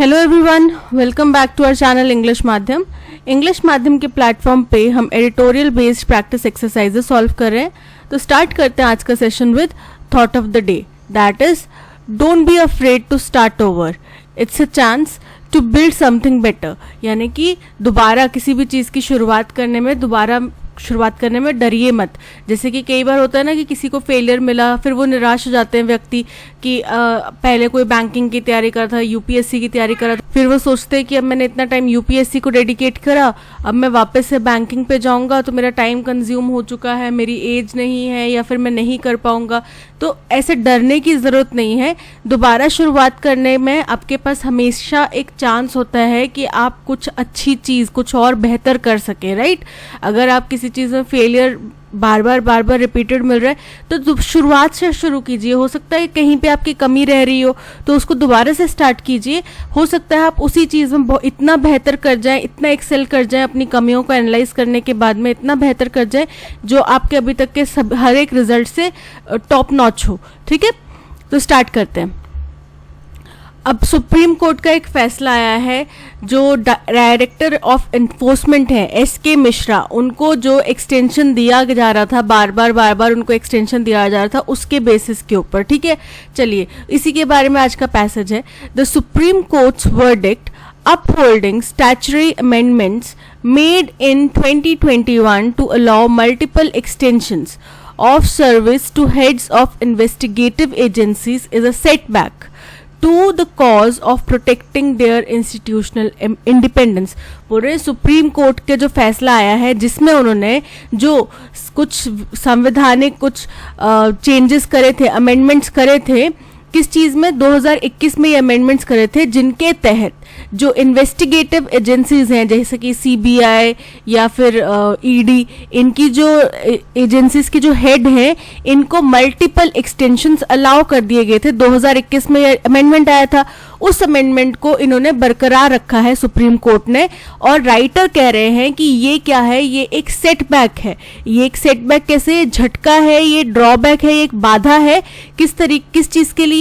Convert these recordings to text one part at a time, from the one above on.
Hello everyone, welcome back to our channel English माध्यम। English माध्यम के प्लेटफॉर्म पे हम editorial based practice exercises solve कर रहे हैं। तो स्टार्ट करते हैं आज का session with thought of the day, that is don't be afraid to start over, it's a chance to build something better. यानी कि दोबारा किसी भी चीज़ की शुरुआत करने में डरिए मत। जैसे कि कई बार होता है ना कि किसी को फेलियर मिला, फिर वो निराश हो जाते हैं व्यक्ति कि पहले कोई बैंकिंग की तैयारी कर रहा था, यूपीएससी की तैयारी कर रहा था, फिर वो सोचते हैं कि अब मैंने इतना टाइम यूपीएससी को डेडिकेट करा, अब मैं वापस से बैंकिंग पे जाऊंगा तो मेरा टाइम कंज्यूम हो चुका है, मेरी एज नहीं है या फिर मैं नहीं कर पाऊंगा। तो ऐसे डरने की ज़रूरत नहीं है। दोबारा शुरुआत करने में आपके पास हमेशा एक चांस होता है कि आप कुछ अच्छी चीज़, कुछ और बेहतर कर सके, राइट। अगर आप किसी चीज़ में फेलियर बार बार रिपीटेड मिल रहा है तो शुरुआत से शुरू कीजिए। हो सकता है कहीं पे आपकी कमी रह रही हो तो उसको दोबारा से स्टार्ट कीजिए। हो सकता है आप उसी चीज़ में इतना बेहतर कर जाएं, इतना एक्सेल कर जाएं, अपनी कमियों को एनालाइज करने के बाद में इतना बेहतर कर जाएं जो आपके अभी तक के हर एक रिजल्ट से टॉप नॉच हो। ठीक है, तो स्टार्ट करते हैं। अब सुप्रीम कोर्ट का एक फैसला आया है, जो डायरेक्टर ऑफ एनफोर्समेंट है एसके मिश्रा, उनको जो एक्सटेंशन दिया जा रहा था, बार बार उनको एक्सटेंशन दिया जा रहा था उसके बेसिस के ऊपर। ठीक है, चलिए इसी के बारे में आज का पैसेज है। The supreme courts verdict upholding statutory amendments made in 2021 to allow multiple extensions of service to heads of investigative agencies is a setback to the cause of protecting their institutional independence। पूरे supreme court के जो फैसला आया है जिसमें उन्होंने जो कुछ संवैधानिक कुछ चेंजेस करे थे, अमेंडमेंट्स करे थे, किस चीज़ में 2021 में ये अमेंडमेंट्स करे थे जिनके तहत जो इन्वेस्टिगेटिव एजेंसीज हैं जैसे कि सीबीआई या फिर ईडी, इनकी जो एजेंसीज के जो हेड हैं इनको मल्टीपल एक्सटेंशंस अलाउ कर दिए गए थे। 2021 में ये अमेंडमेंट आया था, उस अमेंडमेंट को इन्होंने बरकरार रखा है सुप्रीम कोर्ट ने। और राइटर कह रहे हैं कि ये क्या है, ये एक सेटबैक है। ये एक सेटबैक कैसे, झटका है, ये ड्रॉबैक है, ये एक बाधा है। किस चीज़ के लिए?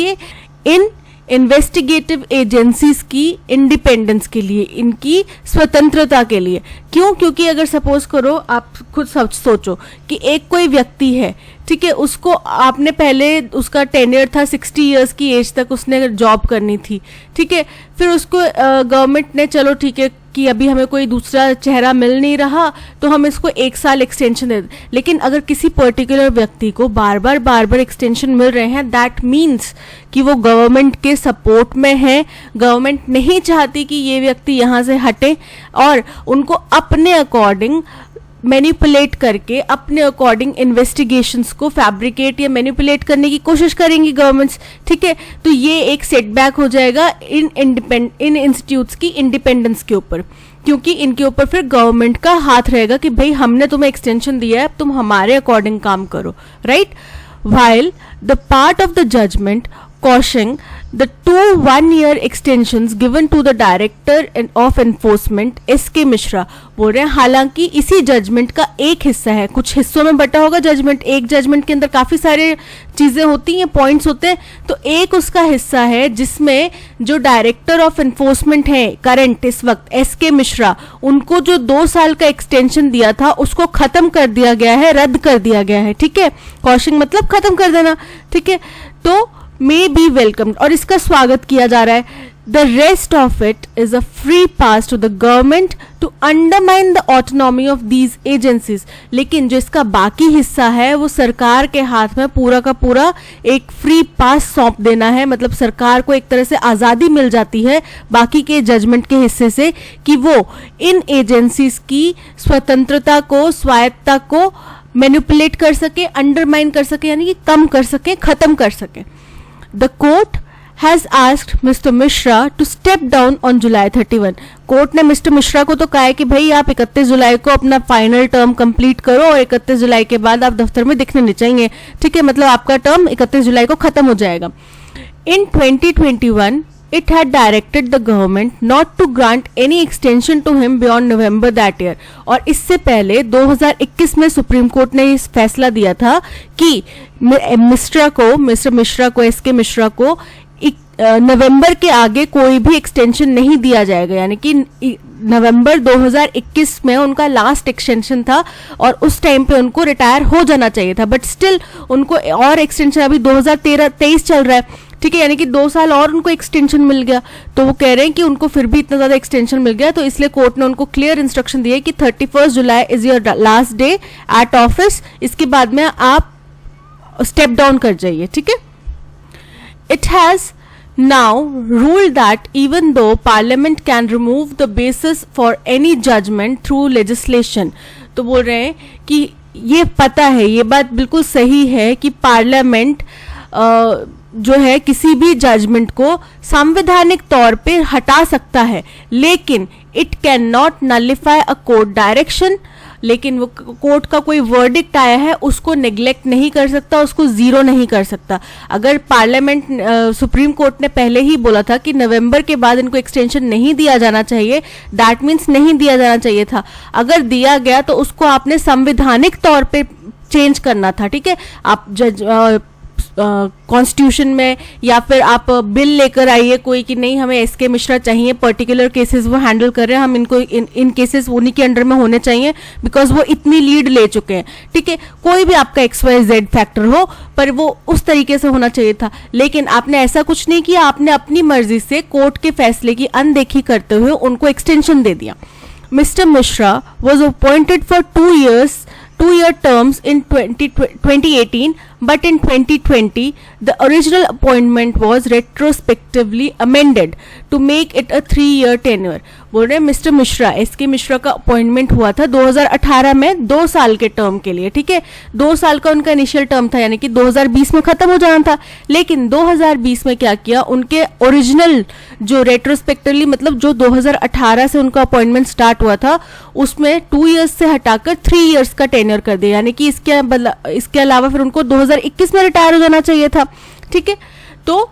इन इन्वेस्टिगेटिव एजेंसीज की इंडिपेंडेंस के लिए, इनकी स्वतंत्रता के लिए। क्यों? क्योंकि अगर सपोज करो, आप खुद सोचो कि एक कोई व्यक्ति है, ठीक है, उसको आपने पहले उसका टेन्योर था 60 इयर्स की एज तक उसने जॉब करनी थी, ठीक है, फिर उसको गवर्नमेंट ने चलो ठीक है कि अभी हमें कोई दूसरा चेहरा मिल नहीं रहा तो हम इसको 1 साल एक्सटेंशन दे दें। लेकिन अगर किसी पर्टिकुलर व्यक्ति को बार बार एक्सटेंशन मिल रहे हैं, दैट मीन्स कि वो गवर्नमेंट के सपोर्ट में है। गवर्नमेंट नहीं चाहती कि ये व्यक्ति यहाँ से हटे और उनको अपने अकॉर्डिंग मैनिपुलेट करके, अपने अकॉर्डिंग इन्वेस्टिगेशंस को फैब्रिकेट या मैनिपुलेट करने की कोशिश करेंगी गवर्नमेंट्स। ठीक है, तो ये एक सेटबैक हो जाएगा इन इंस्टीट्यूट्स की इंडिपेंडेंस के ऊपर, क्योंकि इनके ऊपर फिर गवर्नमेंट का हाथ रहेगा कि भाई हमने तुम्हें एक्सटेंशन दिया है, अब तुम हमारे अकॉर्डिंग काम करो, right. While the part of the judgment quashing the 2 one-year extensions given to the director of enforcement SK Mishra, बोल रहे हैं हालांकि इसी जजमेंट का एक हिस्सा है, कुछ हिस्सों में बटा होगा जजमेंट, एक जजमेंट के अंदर काफी सारे चीजें होती हैं, पॉइंट्स होते हैं, तो एक उसका हिस्सा है जिसमें जो डायरेक्टर ऑफ एनफोर्समेंट है करंट इस वक्त एसके मिश्रा, उनको जो 2 साल का एक्सटेंशन दिया था उसको खत्म कर दिया गया है, रद्द कर दिया गया है। ठीक है, कॉशिंग मतलब खत्म कर देना। ठीक है, तो मे बी वेलकम्ड, और इसका स्वागत किया जा रहा है। The rest of it is a free pass to the government to undermine the autonomy of these agencies. लेकिन जो इसका बाकी हिस्सा है वो सरकार के हाथ में पूरा का पूरा एक फ्री पास सौंप देना है। मतलब सरकार को एक तरह से आज़ादी मिल जाती है बाकी के जजमेंट के हिस्से से कि वो इन एजेंसीज की स्वतंत्रता को, स्वायत्ता को मैनिपुलेट कर सके, अंडरमाइन कर सके, यानी कि कम कर सके, खत्म कर सके। The court has asked Mr. Mishra to step down on July 31. Court ने मिस्टर मिश्रा को तो कहा है कि भाई आप 31 जुलाई को अपना फाइनल टर्म कंप्लीट करो और 31 जुलाई के बाद आप दफ्तर में दिखने नहीं चाहिए। ठीक है, मतलब आपका टर्म 31 जुलाई को खत्म हो जाएगा। In 2021 it had directed the government not to grant any extension to him beyond November that year। और इससे पहले 2021 में सुप्रीम कोर्ट ने इस फैसला दिया था कि मिस्टर मिश्रा को, एसके मिश्रा को नवंबर के आगे कोई भी एक्सटेंशन नहीं दिया जाएगा, यानी कि नवंबर 2021 में उनका लास्ट एक्सटेंशन था और उस टाइम पे उनको रिटायर हो जाना चाहिए था, बट स्टिल उनको और एक्सटेंशन अभी 2023 चल रहा है, ठीक है, यानी कि 2 साल और उनको एक्सटेंशन मिल गया। तो वो कह रहे हैं कि उनको फिर भी इतना ज़्यादा एक्सटेंशन मिल गया, तो इसलिए कोर्ट ने उनको क्लियर इंस्ट्रक्शन दिया कि 31 जुलाई is your last day at office, इसके बाद में आप स्टेप डाउन कर जाइए, ठीक है। It has now ruled that even though parliament can remove the basis for any judgment through legislation, तो बोल रहे हैं कि ये पता है, ये बात बिल्कुल सही है कि पार्लियामेंट जो है किसी भी जजमेंट को संवैधानिक तौर पे हटा सकता है, लेकिन it can not nullify a court direction, लेकिन वो कोर्ट का कोई वर्डिक्ट आया है उसको नेग्लेक्ट नहीं कर सकता, उसको जीरो नहीं कर सकता। अगर पार्लियामेंट सुप्रीम कोर्ट ने पहले ही बोला था कि नवंबर के बाद इनको एक्सटेंशन नहीं दिया जाना चाहिए, दैट मीन्स नहीं दिया जाना चाहिए था। अगर दिया गया तो उसको आपने संवैधानिक तौर पे चेंज करना था, ठीक है। आप कॉन्स्टिट्यूशन में या फिर आप बिल लेकर आइए कोई कि नहीं हमें एस के मिश्रा चाहिए, पर्टिकुलर केसेस वो हैंडल कर रहे हैं, हम इनको इन केसेस उन्हीं के अंडर में होने चाहिए बिकॉज वो इतनी लीड ले चुके हैं, ठीक है। कोई भी आपका XYZ फैक्टर हो, पर वो उस तरीके से होना चाहिए था, लेकिन आपने ऐसा कुछ नहीं किया, आपने अपनी मर्जी से कोर्ट के फैसले की अनदेखी करते हुए उनको एक्सटेंशन दे दिया। Mister Mishra was appointed for 2-year terms in 2018, but in 2020 the original appointment was retrospectively amended to make it a 3-year tenure। बोल रहे हैं मिस्टर मिश्रा, एसके मिश्रा का अपॉइंटमेंट हुआ था 2018 में 2 साल के टर्म के लिए, ठीक है। 2 साल का उनका इनिशियल टर्म था, यानी कि 2020 में खत्म हो जाना था, लेकिन 2020 में क्या किया, उनके ओरिजिनल जो रेट्रोस्पेक्टिवली मतलब जो 2018 से उनका अपॉइंटमेंट स्टार्ट हुआ था उसमें 2 years से हटाकर 3 years का टेन्योर कर दिया, यानी कि इसके अलावा फिर उनको 2021 में रिटायर हो जाना चाहिए था, ठीक है। तो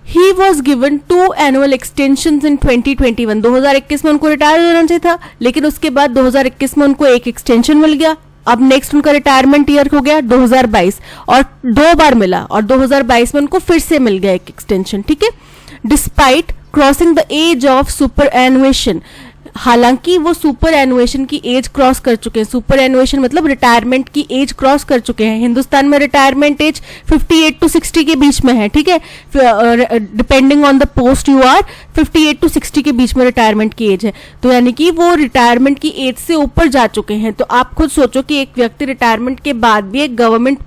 he was given 2 annual extensions in 2021। 2021 में उनको रिटायर हो जाना चाहिए था, लेकिन उसके बाद 2021 में उनको एक एक्सटेंशन मिल गया। अब नेक्स्ट उनका रिटायरमेंट ईयर हो गया 2022 और 2 बार मिला, और 2022 में उनको फिर से मिल गया एक एक्सटेंशन, ठीक है। Despite crossing the age of superannuation, हालांकि वो सुपर एनुएशन की एज क्रॉस कर चुके हैं। सुपर एनुएशन मतलब रिटायरमेंट की एज क्रॉस कर चुके हैं। हिंदुस्तान में रिटायरमेंट एज 58 to 60 के बीच में है, ठीक है। Depending on the post you are 58 to 60 के बीच में रिटायरमेंट की एज है, तो यानी कि वो रिटायरमेंट की एज से ऊपर जा चुके हैं। तो आप खुद सोचो कि एक व्यक्ति रिटायरमेंट के बाद भी एक गवर्नमेंट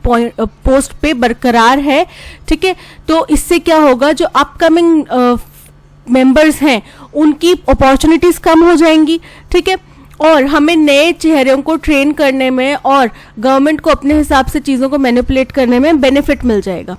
पोस्ट पे बरकरार है, ठीक है। तो इससे क्या होगा, जो अपकमिंग मेंबर्स हैं उनकी अपॉर्चुनिटीज कम हो जाएंगी, ठीक है। और हमें नए चेहरों को ट्रेन करने में और गवर्नमेंट को अपने हिसाब से चीज़ों को मैनिपुलेट करने में बेनिफिट मिल जाएगा।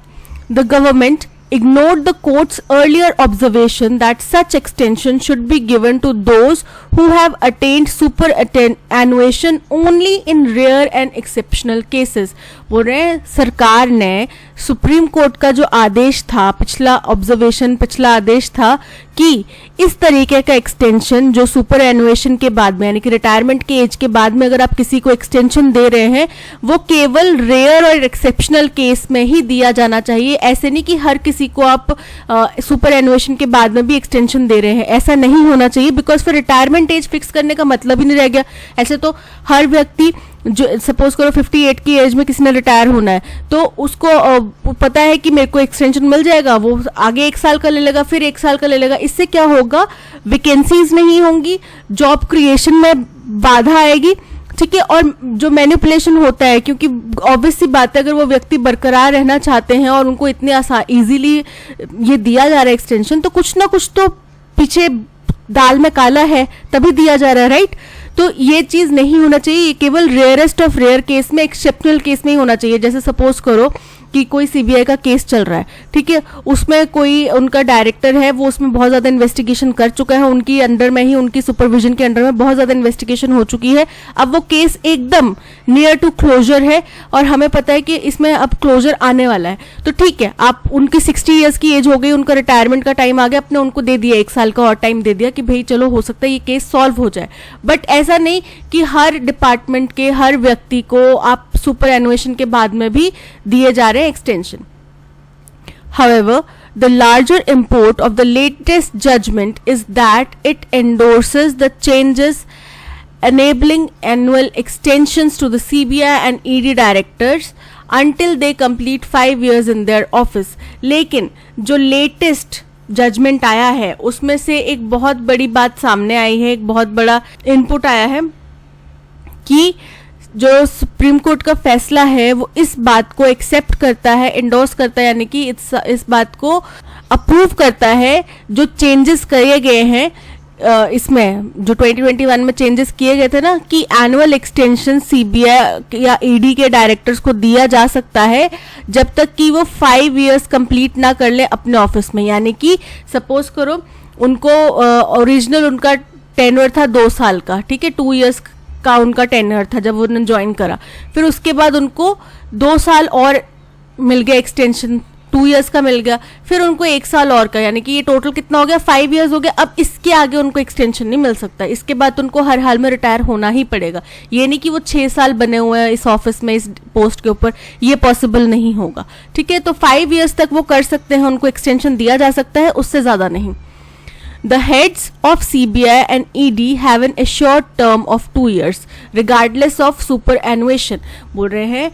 The government ignored the court's earlier observation that such extension should be given to those who have attained superannuation only in rare and exceptional cases। बोल रहे हैं सरकार ने सुप्रीम कोर्ट का जो आदेश था, पिछला आदेश था कि इस तरीके का एक्सटेंशन जो सुपर एनुएशन के बाद में यानी कि रिटायरमेंट के एज के बाद में अगर आप किसी को एक्सटेंशन दे रहे हैं वो केवल रेयर और एक्सेप्शनल केस में ही दिया जाना चाहिए। ऐसे नहीं कि हर किसी को आप सुपर एनुएशन के बाद में भी एक्सटेंशन दे रहे हैं, ऐसा नहीं होना चाहिए, बिकॉज फिर रिटायरमेंट एज फिक्स करने का मतलब ही नहीं रह गया। ऐसे तो हर व्यक्ति जो सपोज करो 58 की एज में किसी ने रिटायर होना है तो उसको पता है कि मेरे को एक्सटेंशन मिल जाएगा, वो आगे 1 साल का ले लेगा, फिर 1 साल का ले लेगा। इससे क्या होगा, वैकेंसीज नहीं होंगी, जॉब क्रिएशन में बाधा आएगी, ठीक है। और जो मैनिपुलेशन होता है, क्योंकि ऑब्वियस सी बात है अगर वो व्यक्ति बरकरार रहना चाहते हैं और उनको इतने इजीली ये दिया जा रहा है एक्सटेंशन, तो कुछ ना कुछ तो पीछे दाल में काला है तभी दिया जा रहा है, राइट। तो ये चीज नहीं होना चाहिए, ये केवल रेयरेस्ट ऑफ रेयर केस में, एक्सेप्शनल केस में ही होना चाहिए। जैसे सपोज करो कि कोई सीबीआई का केस चल रहा है, ठीक है, उसमें कोई उनका डायरेक्टर है, वो उसमें बहुत ज्यादा इन्वेस्टिगेशन कर चुका है, उनकी अंडर में ही, उनकी सुपरविजन के अंडर में बहुत ज्यादा इन्वेस्टिगेशन हो चुकी है। अब वो केस एकदम नियर टू क्लोजर है और हमें पता है कि इसमें अब क्लोजर आने वाला है, तो ठीक है, आप उनकी 60 ईयर्स की एज हो गई, उनका रिटायरमेंट का टाइम आ गया, अपने उनको दे दिया 1 साल का और टाइम दे दिया कि भाई चलो हो सकता है ये केस सॉल्व हो जाए। बट ऐसा नहीं कि हर डिपार्टमेंट के हर व्यक्ति को आप सुपर एनुएशन के बाद में भी दिए जा रहे हैं extension. However, the larger import of the latest judgment is that it endorses the changes enabling annual extensions to the CBI and ED directors until they complete 5 years in their office. लेकिन जो latest judgement आया है उसमें से एक बहुत बड़ी बात सामने आई है, एक बहुत बड़ा इनपुट आया है कि जो सुप्रीम कोर्ट का फैसला है वो इस बात को एक्सेप्ट करता है, एंडोर्स करता है, यानी कि इस बात को अप्रूव करता है जो चेंजेस किए गए हैं इसमें, जो 2021 में चेंजेस किए गए थे ना, कि एनुअल एक्सटेंशन सीबीआई या ईडी के डायरेक्टर्स को दिया जा सकता है जब तक कि वो 5 इयर्स कंप्लीट ना कर ले अपने ऑफिस में। यानी कि सपोज करो उनको ओरिजिनल उनका टेन्योर था 2 साल का, ठीक है, 2 इयर्स का उनका टेन्योर था जब उन्होंने ज्वाइन करा, फिर उसके बाद उनको 2 साल और मिल गया एक्सटेंशन, 2 इयर्स का मिल गया, फिर उनको 1 साल और का, यानी कि ये टोटल कितना हो गया, 5 इयर्स हो गया। अब इसके आगे उनको एक्सटेंशन नहीं मिल सकता, इसके बाद उनको हर हाल में रिटायर होना ही पड़ेगा। ये नहीं कि वो 6 साल बने हुए हैं इस ऑफिस में, इस पोस्ट के ऊपर, ये पॉसिबल नहीं होगा, ठीक है। तो 5 इयर्स तक वो कर सकते हैं, उनको एक्सटेंशन दिया जा सकता है, उससे ज्यादा नहीं। The heads of CBI and ED have an assured term of 2 years, regardless of superannuation। बोल रहे हैं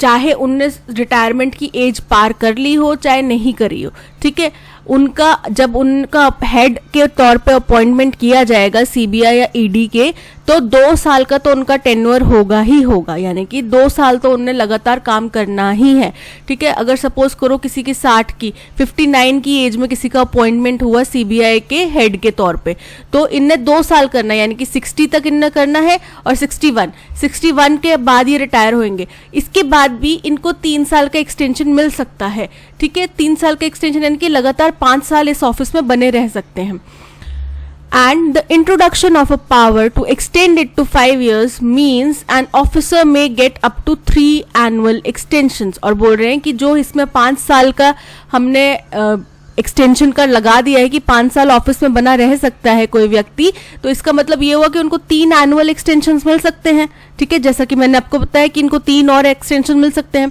चाहे उनने रिटायरमेंट की एज पार कर ली हो चाहे नहीं करी हो, ठीक है, उनका जब उनका हेड के तौर पे अपॉइंटमेंट किया जाएगा सीबीआई या ईडी के, तो 2 साल का तो उनका टेन्योर होगा ही होगा, यानी कि 2 साल तो उन्हें लगातार काम करना ही है, ठीक है। अगर सपोज करो किसी की 60 की 59 की एज में किसी का अपॉइंटमेंट हुआ सीबीआई के हेड के तौर पे, तो इन्हें 2 साल करना है, यानी कि 60 तक इन्हें करना है और 61 के बाद ये रिटायर होंगे। इसके बाद भी इनको 3 साल का एक्सटेंशन मिल सकता है, ठीक है, 3 साल का एक्सटेंशन, यानी कि लगातार 5 साल इस ऑफिस में बने रह सकते हैं। And the introduction of a power to extend it to 5 years means an officer may get up to 3 annual extensions। और बोल रहे हैं कि जो इसमें 5 साल का हमने एक्सटेंशन का लगा दिया है कि 5 साल ऑफिस में बना रह सकता है कोई व्यक्ति, तो इसका मतलब ये हुआ कि उनको 3 एनुअल एक्सटेंशन मिल सकते हैं, ठीक है, जैसा कि मैंने आपको बताया कि इनको 3 और एक्सटेंशन मिल सकते हैं।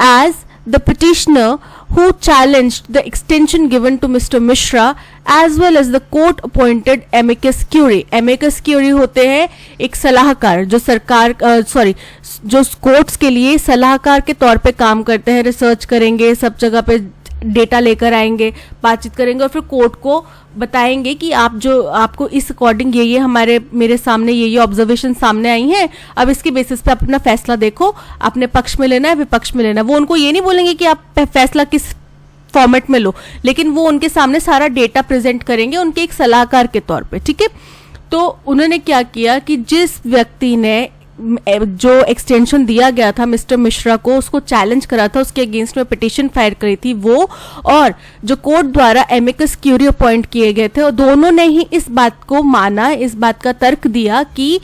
As the petitioner who challenged the extension given to Mr. Mishra as well as the court appointed amicus curiae। amicus curiae होते हैं एक सलाहकार जो सरकार जो कोर्ट्स के लिए सलाहकार के तौर पे काम करते हैं, रिसर्च करेंगे, सब जगह पे डेटा लेकर आएंगे, बातचीत करेंगे और फिर कोर्ट को बताएंगे कि आप जो आपको इस अकॉर्डिंग ये मेरे सामने ये ऑब्जर्वेशन सामने आई हैं, अब इसके बेसिस पे अपना फैसला देखो, अपने पक्ष में लेना है विपक्ष में लेना है। वो उनको ये नहीं बोलेंगे कि आप फैसला किस फॉर्मेट में लो, लेकिन वो उनके सामने सारा डेटा प्रेजेंट करेंगे उनके एक सलाहकार के तौर पे, ठीक है। तो उन्होंने क्या किया कि जिस व्यक्ति ने जो एक्सटेंशन दिया गया था मिस्टर मिश्रा को, उसको चैलेंज करा था, उसके अगेंस्ट में पिटीशन फाइल करी थी वो, और जो कोर्ट द्वारा एमिकस क्यूरी अपॉइंट किए गए थे, और दोनों ने ही इस बात को माना, इस बात का तर्क दिया कि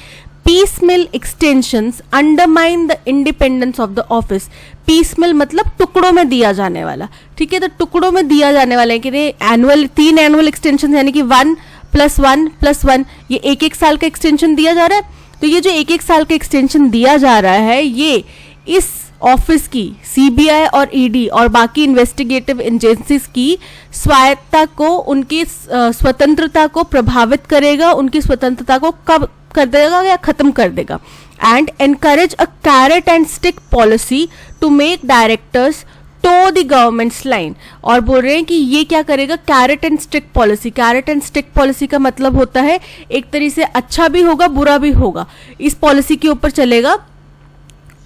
piecemeal extensions undermine the independence of the office. Piecemeal मतलब टुकड़ों में दिया जाने वाला, ठीक है, तो टुकड़ों में दिया जाने वाला है कि 3 एनुअल एक्सटेंशन, यानी कि 1+1+1, ये 1 साल का एक्सटेंशन दिया जा रहा है। तो ये जो 1 साल का एक्सटेंशन दिया जा रहा है, ये इस ऑफिस की सीबीआई और ईडी और बाकी इन्वेस्टिगेटिव एजेंसीज की स्वायत्तता को, उनकी स्वतंत्रता को प्रभावित करेगा, उनकी स्वतंत्रता को कब कर देगा या खत्म कर देगा। And encourage a carrot and stick policy to make directors toe the government's line. और बोल रहे हैं कि ये क्या करेगा, carrot and stick policy. Carrot and stick policy का मतलब होता है एक तरीके से अच्छा भी होगा बुरा भी होगा, इस पॉलिसी के ऊपर चलेगा,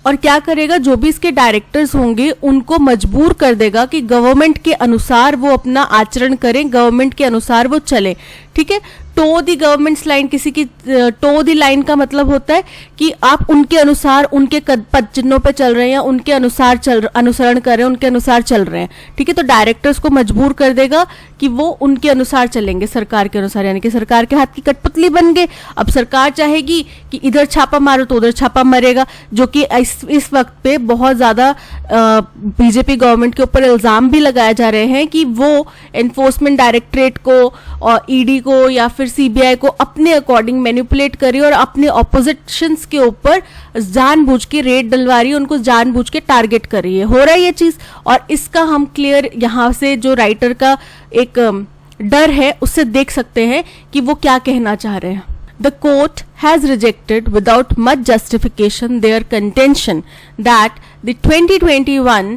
और क्या करेगा, जो भी इसके डायरेक्टर्स होंगे उनको मजबूर कर देगा कि गवर्नमेंट के अनुसार वो अपना आचरण करें, गवर्नमेंट के अनुसार वो चले, ठीक है। टो दी गवर्नमेंट्स लाइन, किसी की टो दी लाइन का मतलब होता है कि आप उनके अनुसार, उनके पद चिन्हों पे चल रहे हैं, उनके अनुसार अनुसरण कर रहे हैं, उनके अनुसार चल रहे हैं, ठीक है। तो डायरेक्टर्स को मजबूर कर देगा कि वो उनके अनुसार चलेंगे, सरकार के अनुसार, यानी कि सरकार के हाथ की कठपुतली बन गए। अब सरकार चाहेगी कि इधर छापा मारो तो उधर छापा मरेगा, जो कि इस वक्त पे बहुत ज्यादा बीजेपी गवर्नमेंट के ऊपर इल्जाम भी लगाए जा रहे हैं कि वो एनफोर्समेंट डायरेक्टरेट को और ईडी को या फिर फिर सीबीआई को अपने अकॉर्डिंग मैनिपुलेट कर रही है और अपने ऑपोजिशंस के ऊपर जानबूझ के रेड डलवा रही है, उनको जानबूझ के टारगेट कर रही है। हो रहा है ये चीज, और इसका हम क्लियर यहाँ से जो राइटर का एक डर है उससे देख सकते हैं कि वो क्या कहना चाह रहे हैं। The court has rejected without much justification their contention that the 2021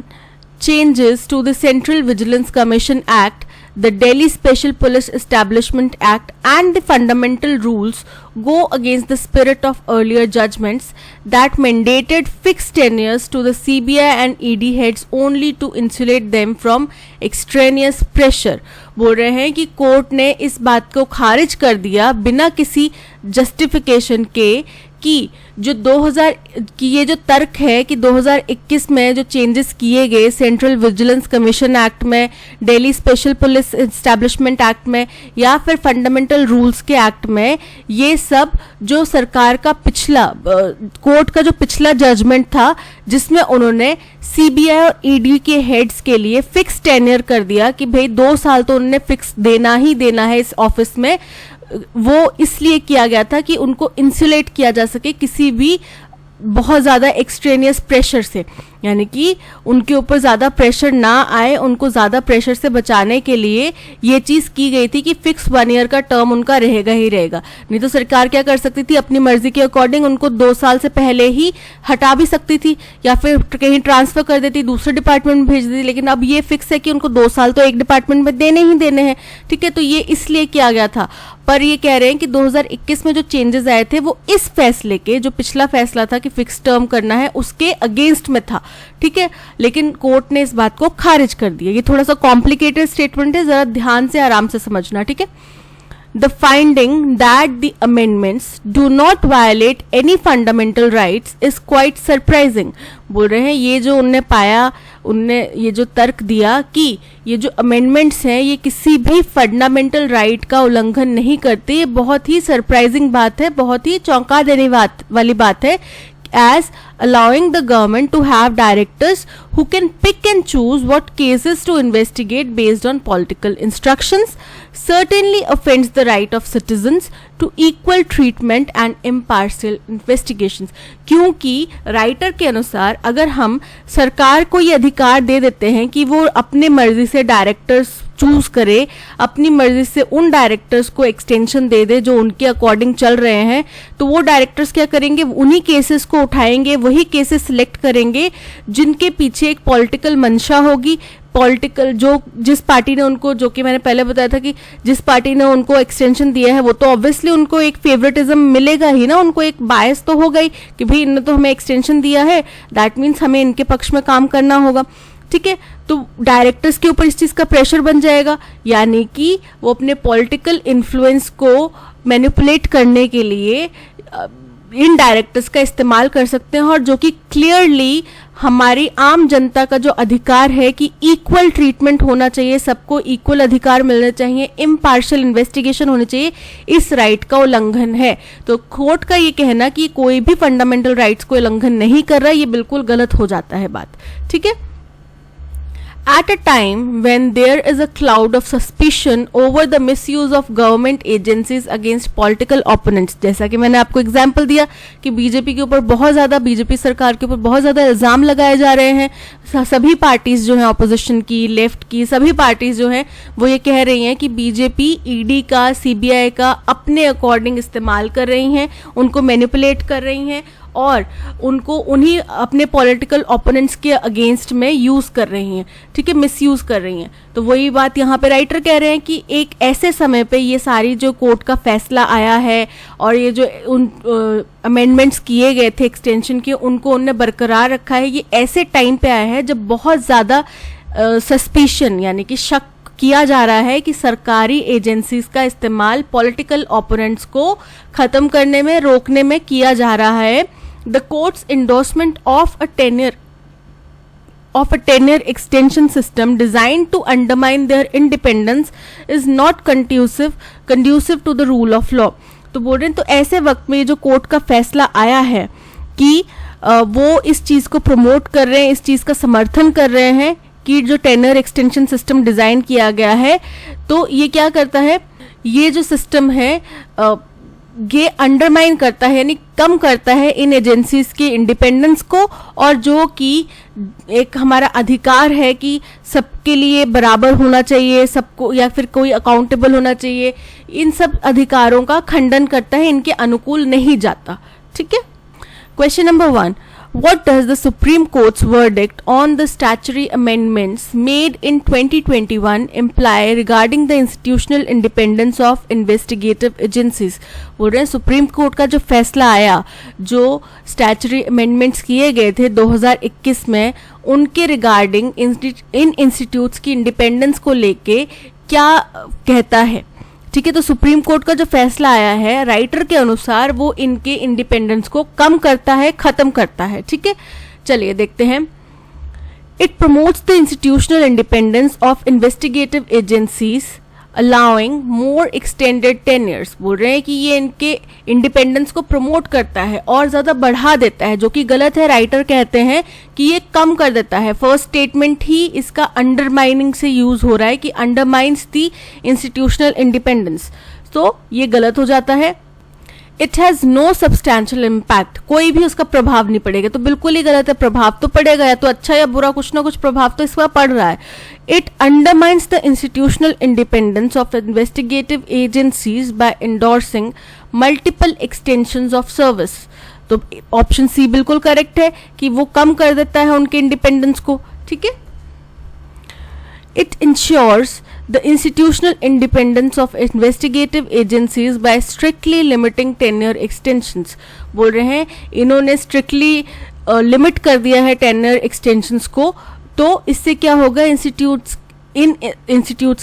changes to the Central Vigilance Commission Act, the Delhi Special Police Establishment Act and the fundamental rules go against the spirit of earlier judgments that mandated fixed tenures to the CBI and ED heads only to insulate them from extraneous pressure। बोल रहे हैं कि court ने इस बात को खारिज कर दिया बिना किसी जस्टिफिकेशन के कि जो 2000 की ये जो तर्क है कि 2021 में जो चेंजेस किए गए सेंट्रल विजिलेंस कमीशन एक्ट में, Delhi special police establishment act में या फिर फंडामेंटल रूल्स के एक्ट में, ये सब जो सरकार का पिछला कोर्ट का जो पिछला जजमेंट था जिसमें उन्होंने सीबीआई और ईडी के हेड्स के लिए फिक्स टेन्योर कर दिया कि भाई 2 साल तो उन्होंने फिक्स देना ही देना है इस ऑफिस में, वो इसलिए किया गया था कि उनको इंसुलेट किया जा सके किसी भी बहुत ज़्यादा एक्सट्रेनियस प्रेशर से, यानी कि उनके ऊपर ज़्यादा प्रेशर ना आए, उनको ज़्यादा प्रेशर से बचाने के लिए ये चीज़ की गई थी कि फिक्स 1 ईयर का टर्म उनका रहेगा ही रहेगा। नहीं तो सरकार क्या कर सकती थी, अपनी मर्जी के अकॉर्डिंग उनको 2 साल से पहले ही हटा भी सकती थी या फिर कहीं ट्रांसफर कर देती, दूसरे डिपार्टमेंट में भेज देती। लेकिन अब ये फिक्स है कि उनको 2 साल तो एक डिपार्टमेंट में देने ही देने हैं, ठीक है। तो ये इसलिए किया गया था। पर ये कह रहे हैं कि 2021 में जो चेंजेस आए थे वो इस फैसले के, जो पिछला फैसला था कि फिक्स टर्म करना है, उसके अगेंस्ट में था, ठीक है। लेकिन कोर्ट ने इस बात को खारिज कर दिया। ये थोड़ा सा कॉम्प्लिकेटेड स्टेटमेंट है, जरा ध्यान से आराम से समझना, ठीक है। The finding that the amendments do not violate any fundamental rights is quite surprising। बोल रहे हैं ये जो उनने पाया, उनने ये जो तर्क दिया कि ये जो अमेंडमेंट्स हैं ये किसी भी फंडामेंटल राइट का उल्लंघन नहीं करते, ये बहुत ही सरप्राइजिंग बात है, बहुत ही चौंका देने वाली बात है। As allowing the government to have directors who can pick and choose what cases to investigate based on political instructions certainly offends the right of citizens to equal treatment and impartial investigations। क्योंकि writer के अनुसार अगर हम सरकार को ये अधिकार दे देते हैं कि वो अपने मर्जी से डायरेक्टर्स चूज करे, अपनी मर्जी से उन डायरेक्टर्स को एक्सटेंशन दे दे जो उनके अकॉर्डिंग चल रहे हैं, तो वो डायरेक्टर्स क्या करेंगे, उन्हीं केसेस को उठाएंगे, वही केसेस सिलेक्ट करेंगे जिनके पीछे एक पॉलिटिकल मंशा होगी। पॉलिटिकल जो जिस पार्टी ने उनको, जो कि मैंने पहले बताया था कि जिस पार्टी ने उनको एक्सटेंशन दिया है वो तो ऑब्वियसली उनको एक फेवरेटिज्म मिलेगा ही ना, उनको एक बायस तो होगा ही कि भाई इन्होंने तो हमें एक्सटेंशन दिया है, दैट मीन्स हमें इनके पक्ष में काम करना होगा, ठीक है। तो डायरेक्टर्स के ऊपर इस चीज का प्रेशर बन जाएगा, यानी कि वो अपने पॉलिटिकल इन्फ्लुएंस को मैनिपुलेट करने के लिए इन डायरेक्टर्स का इस्तेमाल कर सकते हैं, और जो कि क्लियरली हमारी आम जनता का जो अधिकार है कि इक्वल ट्रीटमेंट होना चाहिए, सबको इक्वल अधिकार मिलने चाहिए, इम्पार्शियल इन्वेस्टिगेशन होनी चाहिए, इस राइट का उल्लंघन है। तो कोर्ट का ये कहना कि कोई भी फंडामेंटल राइट्स को उल्लंघन नहीं कर रहा, ये बिल्कुल गलत हो जाता है बात, ठीक है। At a time when there is a cloud of suspicion over the misuse of government agencies against political opponents, जैसा कि मैंने आपको एग्जाम्पल दिया कि बीजेपी के ऊपर बहुत ज़्यादा, बीजेपी सरकार के ऊपर बहुत ज़्यादा इल्ज़ाम लगाए जा रहे हैं, सभी पार्टीज जो हैं ऑपोजिशन की, लेफ्ट की, सभी पार्टीज जो हैं वो ये कह रही हैं कि बीजेपी ईडी का, सीबीआई का अपने अकॉर्डिंग इस्तेमाल कर रही हैं, उनको मैनिपुलेट कर रही हैं और उनको उन्हीं अपने पॉलिटिकल ओपोनेंट्स के अगेंस्ट में यूज कर रही हैं, ठीक है, मिसयूज कर रही हैं। तो वही बात यहाँ पे राइटर कह रहे हैं कि एक ऐसे समय पे ये सारी जो कोर्ट का फैसला आया है और ये जो उन अमेंडमेंट्स किए गए थे एक्सटेंशन के, उनको उनने बरकरार रखा है, ये ऐसे टाइम पे आया है जब बहुत ज़्यादा सस्पिशन यानी कि शक किया जा रहा है कि सरकारी एजेंसीज का इस्तेमाल पॉलिटिकल ओपोनेंट्स को खत्म करने में, रोकने में किया जा रहा है। The court's endorsement of a tenure extension system designed to undermine their independence is not conducive to the rule of law। तो बोल रहे हैं, तो ऐसे वक्त में जो कोर्ट का फैसला आया है कि वो इस चीज को प्रमोट कर रहे हैं, इस चीज का समर्थन कर रहे हैं कि जो टेन्योर एक्सटेंशन सिस्टम डिजाइन किया गया है, तो ये क्या करता है, ये जो सिस्टम है ये अंडरमाइन करता है, यानी कम करता है इन एजेंसीज के इंडिपेंडेंस को, और जो कि एक हमारा अधिकार है कि सबके लिए बराबर होना चाहिए, सबको, या फिर कोई अकाउंटेबल होना चाहिए, इन सब अधिकारों का खंडन करता है, इनके अनुकूल नहीं जाता। ठीक है। Question number 1, what does the Supreme Court's verdict on the statutory amendments made in 2021 imply regarding the institutional independence of investigative agencies? बोल रहे हैं सुप्रीम कोर्ट का जो फैसला आया, जो स्टैचुटरी अमेंडमेंट्स किए गए थे 2021 में, उनके रिगार्डिंग इन इंस्टीट्यूट्स की इंडिपेंडेंस को लेके क्या कहता है। ठीक है, तो सुप्रीम कोर्ट का जो फैसला आया है, राइटर के अनुसार वो इनके इंडिपेंडेंस को कम करता है, खत्म करता है। ठीक है, चलिए देखते हैं। It promotes the institutional independence of investigative agencies allowing more extended tenures. बोल रहे हैं कि ये इनके इंडिपेंडेंस को प्रमोट करता है और ज्यादा बढ़ा देता है, जो कि गलत है। राइटर कहते हैं कि ये कम कर देता है। फर्स्ट स्टेटमेंट ही इसका अंडरमाइनिंग से यूज हो रहा है कि अंडरमाइंस दी इंस्टीट्यूशनल इंडिपेंडेंस, तो ये गलत हो जाता है। It has no substantial impact, कोई भी उसका प्रभाव नहीं पड़ेगा, तो बिल्कुल ही गलत है। प्रभाव तो पड़ेगा, या तो अच्छा या बुरा कुछ ना कुछ प्रभाव तो इसका पड़ रहा है। It undermines the institutional independence of investigative agencies by endorsing multiple extensions of service. तो ऑप्शन सी बिल्कुल करेक्ट है कि वो कम कर देता है उनके इंडिपेंडेंस को। ठीक है। It ensures the institutional independence of investigative agencies by strictly limiting tenure extensions। बोल रहे हैं इन्होंने strictly लिमिट कर दिया है tenure extensions को, तो इससे क्या होगा, इंस्टीट्यूट्स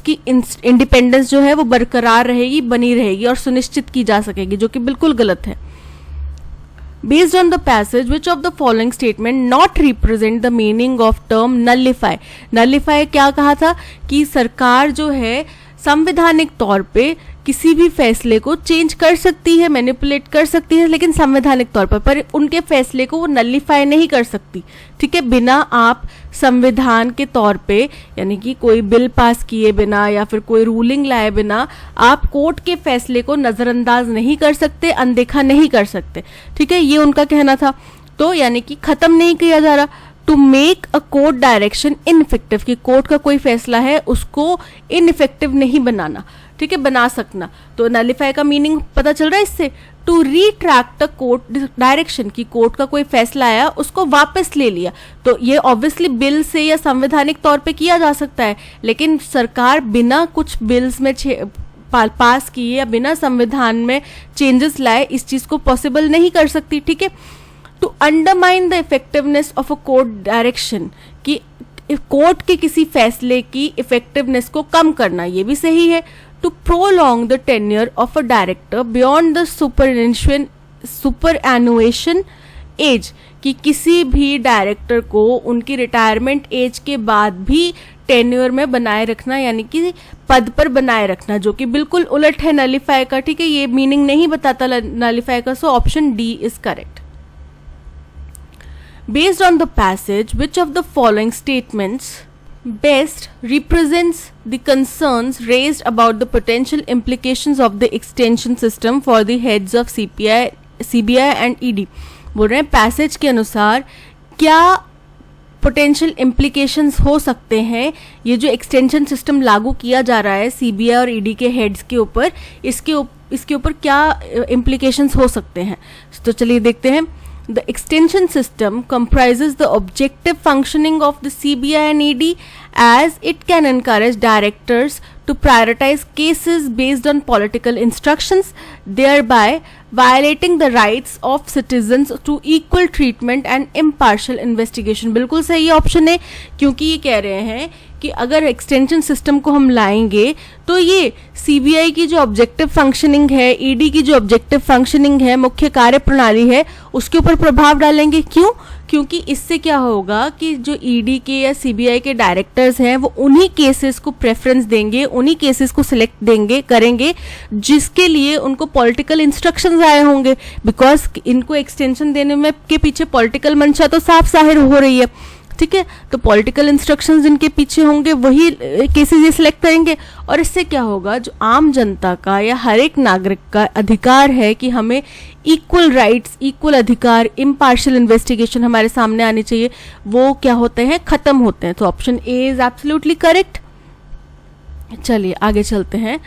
की इंडिपेंडेंस जो है वो बरकरार रहेगी, बनी रहेगी और सुनिश्चित की जा सकेगी, जो कि बिल्कुल गलत है। Based on the passage, which of the following statement not represent the meaning of term nullify? nullify क्या कहा था कि सरकार जो है संवैधानिक तौर पे किसी भी फैसले को चेंज कर सकती है, मैनिपुलेट कर सकती है, लेकिन संवैधानिक तौर पर उनके फैसले को वो नलिफाई नहीं कर सकती। ठीक है, बिना आप संविधान के तौर पे, यानी कि कोई बिल पास किए बिना या फिर कोई रूलिंग लाए बिना आप कोर्ट के फैसले को नजरअंदाज नहीं कर सकते, अनदेखा नहीं कर सकते। ठीक है, ये उनका कहना था। तो यानी कि खत्म नहीं किया जा रहा। To make a court direction ineffective, कि कोर्ट का कोई फैसला है उसको इनइफेक्टिव नहीं बनाना, ठीक है, बना सकना। तो नलिफाई का मीनिंग पता चल रहा है इससे। To retract the court direction, की कोर्ट का कोई फैसला आया उसको वापस ले लिया। तो ये ऑब्वियसली बिल से या संवैधानिक तौर पे किया जा सकता है, लेकिन सरकार बिना कुछ बिल्स में पास किए या बिना संविधान में चेंजेस लाए इस चीज को पॉसिबल नहीं कर सकती। ठीक है, to undermine the effectiveness of a court direction, कि कोर्ट के किसी फैसले की इफेक्टिवनेस को कम करना, ये भी सही है। To prolong the tenure of a director beyond the superannuation age, कि किसी भी डायरेक्टर को उनकी रिटायरमेंट एज के बाद भी टेन्योर में बनाए रखना, यानी कि पद पर बनाए रखना, जो कि बिल्कुल उलट है नलिफाई का। ठीक है, ये मीनिंग नहीं बताता नलिफाई का, so option D is correct. Based on the passage, which of the following statements best represents the concerns raised about the potential implications of the extension system for the heads of CBI and ED? बोल रहे हैं passage के अनुसार क्या potential implications हो सकते हैं, ये जो एक्सटेंशन सिस्टम लागू किया जा रहा है सीबीआई और ईडी के हेड्स के ऊपर, इसके ऊपर क्या इम्प्लीकेशंस हो सकते हैं। तो चलिए देखते हैं। The extension system comprises the objective functioning of the CBI and ED, as it can encourage directors to prioritize cases based on political instructions, thereby violating the rights of citizens to equal treatment and impartial investigation। बिल्कुल सही option है, क्योंकि ये कह रहे हैं कि अगर एक्सटेंशन सिस्टम को हम लाएंगे तो ये सीबीआई की जो ऑब्जेक्टिव फंक्शनिंग है, ईडी की जो ऑब्जेक्टिव फंक्शनिंग है, मुख्य कार्य प्रणाली है, उसके ऊपर प्रभाव डालेंगे। क्यों? क्योंकि इससे क्या होगा कि जो ईडी के या सीबीआई के डायरेक्टर्स हैं वो उन्हीं केसेस को प्रेफरेंस देंगे, उन्हीं केसेस को सिलेक्ट करेंगे जिसके लिए उनको पॉलिटिकल इंस्ट्रक्शंस आए होंगे। बिकॉज इनको एक्सटेंशन देने में के पीछे पॉलिटिकल मंशा तो साफ जाहिर हो रही है। ठीक है, तो पॉलिटिकल इंस्ट्रक्शंस जिनके पीछे होंगे वही केसेस ये सिलेक्ट करेंगे, और इससे क्या होगा, जो आम जनता का या हर एक नागरिक का अधिकार है कि हमें इक्वल राइट्स, इक्वल अधिकार, इम्पार्शियल इन्वेस्टिगेशन हमारे सामने आनी चाहिए, वो क्या होते हैं, खत्म होते हैं। तो option A is absolutely correct. चलिए आगे चलते हैं।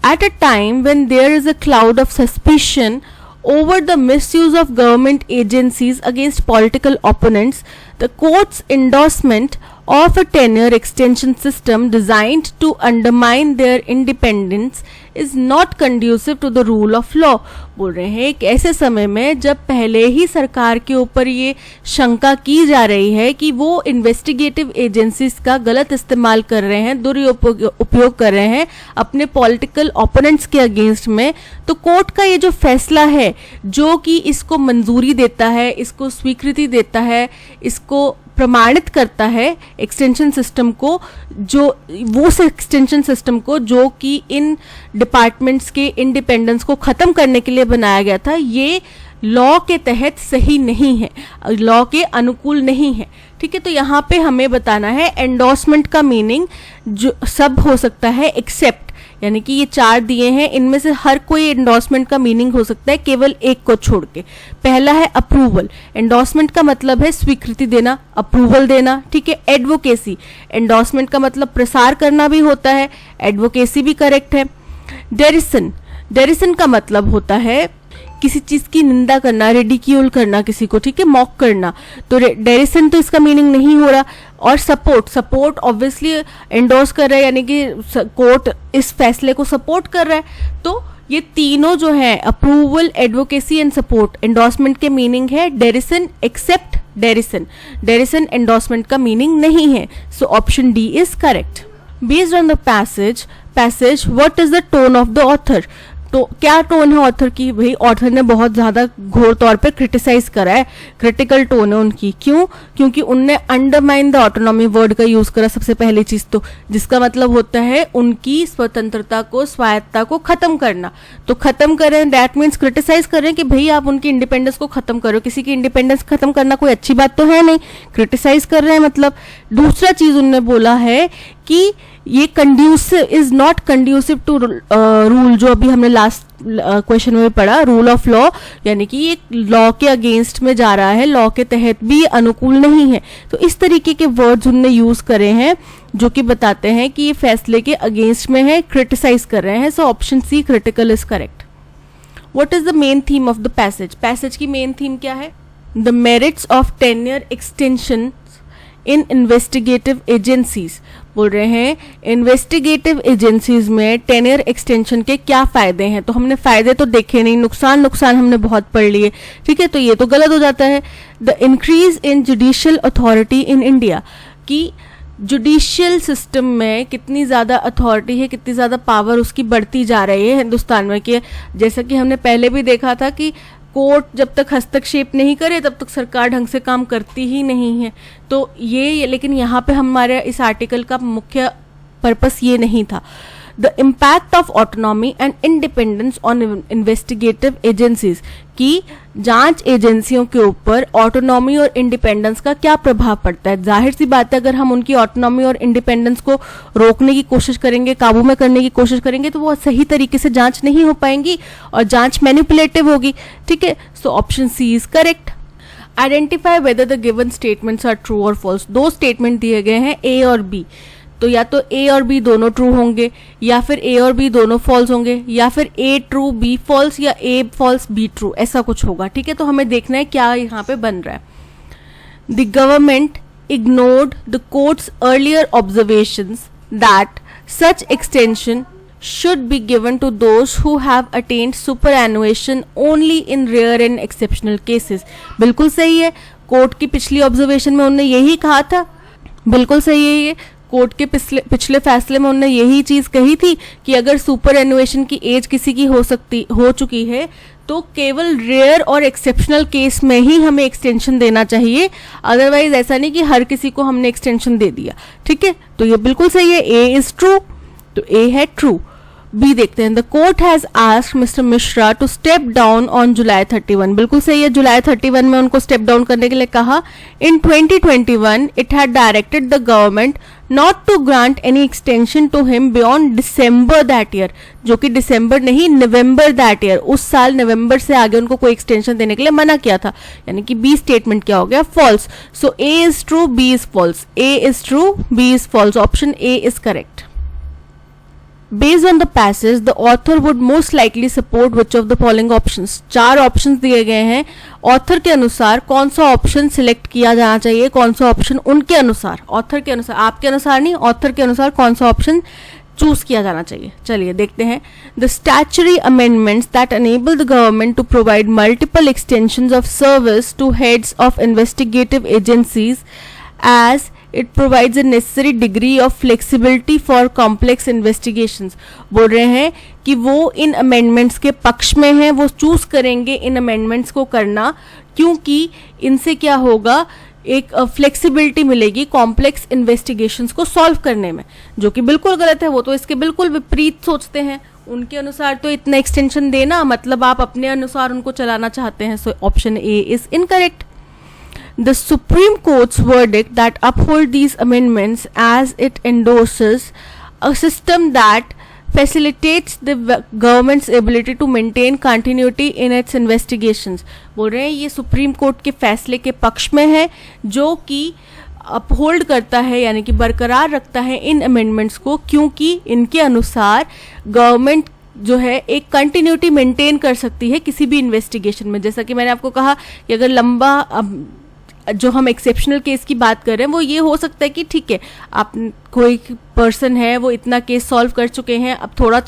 At a time when there is a cloud of suspicion over the misuse of government agencies against political opponents, the court's endorsement of a tenure extension system designed to undermine their independence is not conducive to the rule of law। बोल रहे हैं एक ऐसे समय में जब पहले ही सरकार के ऊपर ये शंका की जा रही है कि वो इन्वेस्टिगेटिव एजेंसीज का गलत इस्तेमाल कर रहे हैं, दुरुपयोग कर रहे हैं अपने पॉलिटिकल ओपोनेंट्स के अगेंस्ट में, तो कोर्ट का ये जो फैसला है जो कि इसको मंजूरी देता है, इसको स्वीकृति देता है, इसको प्रमाणित करता है एक्सटेंशन सिस्टम को, जो वो एक्सटेंशन सिस्टम को जो कि इन डिपार्टमेंट्स के इंडिपेंडेंस को ख़त्म करने के लिए बनाया गया था, ये लॉ के तहत सही नहीं है, लॉ के अनुकूल नहीं है। ठीक है, तो यहाँ पे हमें बताना है एंडोर्समेंट का मीनिंग जो सब हो सकता है एक्सेप्ट, यानी कि ये 4 दिए हैं, इनमें से हर कोई एंडोर्समेंट का मीनिंग हो सकता है केवल एक को छोड़ के। पहला है अप्रूवल, एंडोर्समेंट का मतलब है स्वीकृति देना, अप्रूवल देना। ठीक है, एडवोकेसी, एंडोर्समेंट का मतलब प्रसार करना भी होता है, एडवोकेसी भी करेक्ट है। डेरिसन, डेरिसन का मतलब होता है किसी चीज की निंदा करना, रेडिक्यूल करना किसी को, ठीक है, मॉक करना, तो डेरिसन तो इसका मीनिंग नहीं हो रहा। और सपोर्ट, सपोर्ट ऑब्वियसली एंडोर्स कर रहा है, यानी कि कोर्ट इस फैसले को सपोर्ट कर रहा है। तो ये तीनों जो है approval, advocacy and support, endorsement के मीनिंग है डेरिसन एक्सेप्ट डेरिसन। डेरिसन एंडोर्समेंट का मीनिंग नहीं है, so option D is correct. Based on the passage what is the tone of the author, तो क्या टोन है ऑथर की, भाई ऑथर ने बहुत ज्यादा घोर तौर पे क्रिटिसाइज करा है, क्रिटिकल टोन है उनकी। क्यों? क्योंकि उनने अंडरमाइन द ऑटोनॉमी वर्ड का यूज करा सबसे पहली चीज, तो जिसका मतलब होता है उनकी स्वतंत्रता को, स्वायत्ता को खत्म करना। तो खत्म करें दैट मीन्स क्रिटिसाइज करें कि भाई आप उनकी इंडिपेंडेंस को खत्म करो। किसी की इंडिपेंडेंस खत्म करना कोई अच्छी बात तो है नहीं, क्रिटिसाइज कर रहे हैं मतलब। दूसरा चीज उन्होंने बोला है कि ये conducive is not conducive to rule, जो अभी हमने लास्ट क्वेश्चन में पढ़ा, रूल ऑफ लॉ, यानी कि ये लॉ के अगेंस्ट में जा रहा है, लॉ के तहत भी अनुकूल नहीं है। तो इस तरीके के वर्ड्स उन्होंने यूज करे हैं जो कि बताते हैं कि ये फैसले के अगेंस्ट में है, क्रिटिसाइज कर रहे हैं। So option C critical is correct. What is the main theme of the passage, passage की मेन थीम क्या है? The merits of tenure extension in investigative agencies. बोल रहे हैं इन्वेस्टिगेटिव एजेंसीज में टेन्योर एक्सटेंशन के क्या फायदे हैं, तो हमने फायदे तो देखे नहीं, नुकसान हमने बहुत पढ़ लिए। ठीक है, तो ये तो गलत हो जाता है। The increase in judicial authority in India, कि जुडिशियल सिस्टम में कितनी ज़्यादा अथॉरिटी है, कितनी ज़्यादा पावर उसकी बढ़ती जा रही है हिंदुस्तान में। कि जैसा कि हमने पहले भी देखा था कि कोर्ट जब तक हस्तक्षेप नहीं करे तब तक सरकार ढंग से काम करती ही नहीं है। तो ये लेकिन यहाँ पे हमारे इस आर्टिकल का मुख्य पर्पस ये नहीं था। The impact of autonomy and independence on investigative agencies, की जांच एजेंसियों के ऊपर ऑटोनॉमी और इंडिपेंडेंस का क्या प्रभाव पड़ता है। जाहिर सी बात है, अगर हम उनकी ऑटोनॉमी और इंडिपेंडेंस को रोकने की कोशिश करेंगे, काबू में करने की कोशिश करेंगे, तो वो सही तरीके से जांच नहीं हो पाएंगी और जांच मैनिपुलेटिव होगी। ठीक है, so option C is correct. Identify whether the given statements are true और फॉल्स। 2 स्टेटमेंट दिए गए हैं ए और बी, तो या तो ए और बी दोनों ट्रू होंगे, या फिर ए और बी दोनों फॉल्स होंगे, या फिर ए ट्रू बी फॉल्स, या ए फॉल्स बी ट्रू, ऐसा कुछ होगा। ठीक है, तो हमें देखना है क्या यहाँ पे बन रहा है। The government ignored the court's earlier observations that such extension should be given to those who have attained superannuation only in rare and exceptional cases। बिल्कुल सही है, कोर्ट की पिछली ऑब्जर्वेशन में उन्होंने यही कहा था, बिल्कुल सही है ये। कोर्ट के पिछले फैसले में उन्होंने यही चीज कही थी कि अगर सुपर एनुएशन की एज किसी की हो चुकी है तो केवल रेयर और एक्सेप्शनल केस में ही हमें एक्सटेंशन देना चाहिए, अदरवाइज ऐसा नहीं कि हर किसी को हमने एक्सटेंशन दे दिया। ठीक है, तो ये बिल्कुल सही है, ए इज ट्रू, तो ए है ट्रू। बी देखते हैं, the court has asked mister Mishra to step down on July 31, बिल्कुल सही है, जुलाई 31 में उनको स्टेप डाउन करने के लिए कहा. In 2021 it had directed the government not to grant any extension to him beyond December that year, जो कि दिसंबर नहीं नवंबर दैट ईयर, उस साल नवंबर से आगे उनको कोई एक्सटेंशन देने के लिए मना किया था. यानी कि बी स्टेटमेंट क्या हो गया, false. So A is true, B is false. A is true, B is false. Option A is correct. Based on the passage, the author would most likely support which of the following options. 4 options दिए गए हैं. Author के अनुसार कौन सा option select किया जाना चाहिए, कौन सा ऑप्शन उनके अनुसार, ऑथर के अनुसार, आपके अनुसार नहीं, ऑथर के अनुसार कौन सा ऑप्शन चूज किया जाना चाहिए. चलिए देखते हैं. The statutory amendments that enable the government to provide multiple extensions of service to heads of investigative agencies as it provides a necessary degree of flexibility for complex investigations. बोल रहे हैं कि वो इन अमेंडमेंट्स के पक्ष में हैं, वो चूज करेंगे इन अमेंडमेंट्स को करना, क्योंकि इनसे क्या होगा, एक फ्लेक्सिबिलिटी मिलेगी कॉम्प्लेक्स इन्वेस्टिगेशंस को सॉल्व करने में, जो कि बिल्कुल गलत है. वो तो इसके बिल्कुल विपरीत सोचते हैं. उनके अनुसार तो इतना एक्सटेंशन देना मतलब आप अपने अनुसार उनको चलाना चाहते हैं. So option A is incorrect. The Supreme Court's verdict that uphold these amendments as it endorses a system that facilitates the government's ability to maintain continuity in its investigations. बोल रहे हैं ये सुप्रीम कोर्ट के फैसले के पक्ष में है, जो कि अपहोल्ड करता है यानी कि बरकरार रखता है इन अमेंडमेंट्स को, क्योंकि इनके अनुसार गवर्नमेंट जो है एक कंटिन्यूटी मेंटेन कर सकती है किसी भी इन्वेस्टिगेशन में. जैसा कि मैंने आपको कहा कि अगर लंबा जो हम एक्सेप्शनल केस की बात कर रहे हैं वो ये हो सकता है कि ठीक है, आप कोई पर्सन है वो इतना केस सॉल्व कर चुके हैं, अब थोड़ा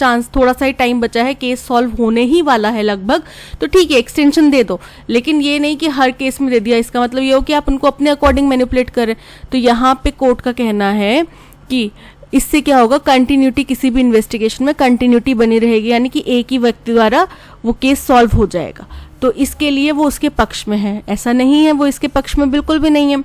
सा ही टाइम बचा है, केस सॉल्व होने ही वाला है लगभग, तो ठीक है एक्सटेंशन दे दो. लेकिन ये नहीं कि हर केस में दे दिया, इसका मतलब ये हो कि आप उनको अपने अकॉर्डिंग मैनिपुलेट करें. तो यहाँ पे कोर्ट का कहना है कि इससे क्या होगा, कंटिन्यूटी, किसी भी इन्वेस्टिगेशन में कंटिन्यूटी बनी रहेगी, यानी कि एक ही व्यक्ति द्वारा वो केस सॉल्व हो जाएगा. तो इसके लिए वो उसके पक्ष में है. ऐसा नहीं है वो इसके पक्ष में बिल्कुल भी नहीं है.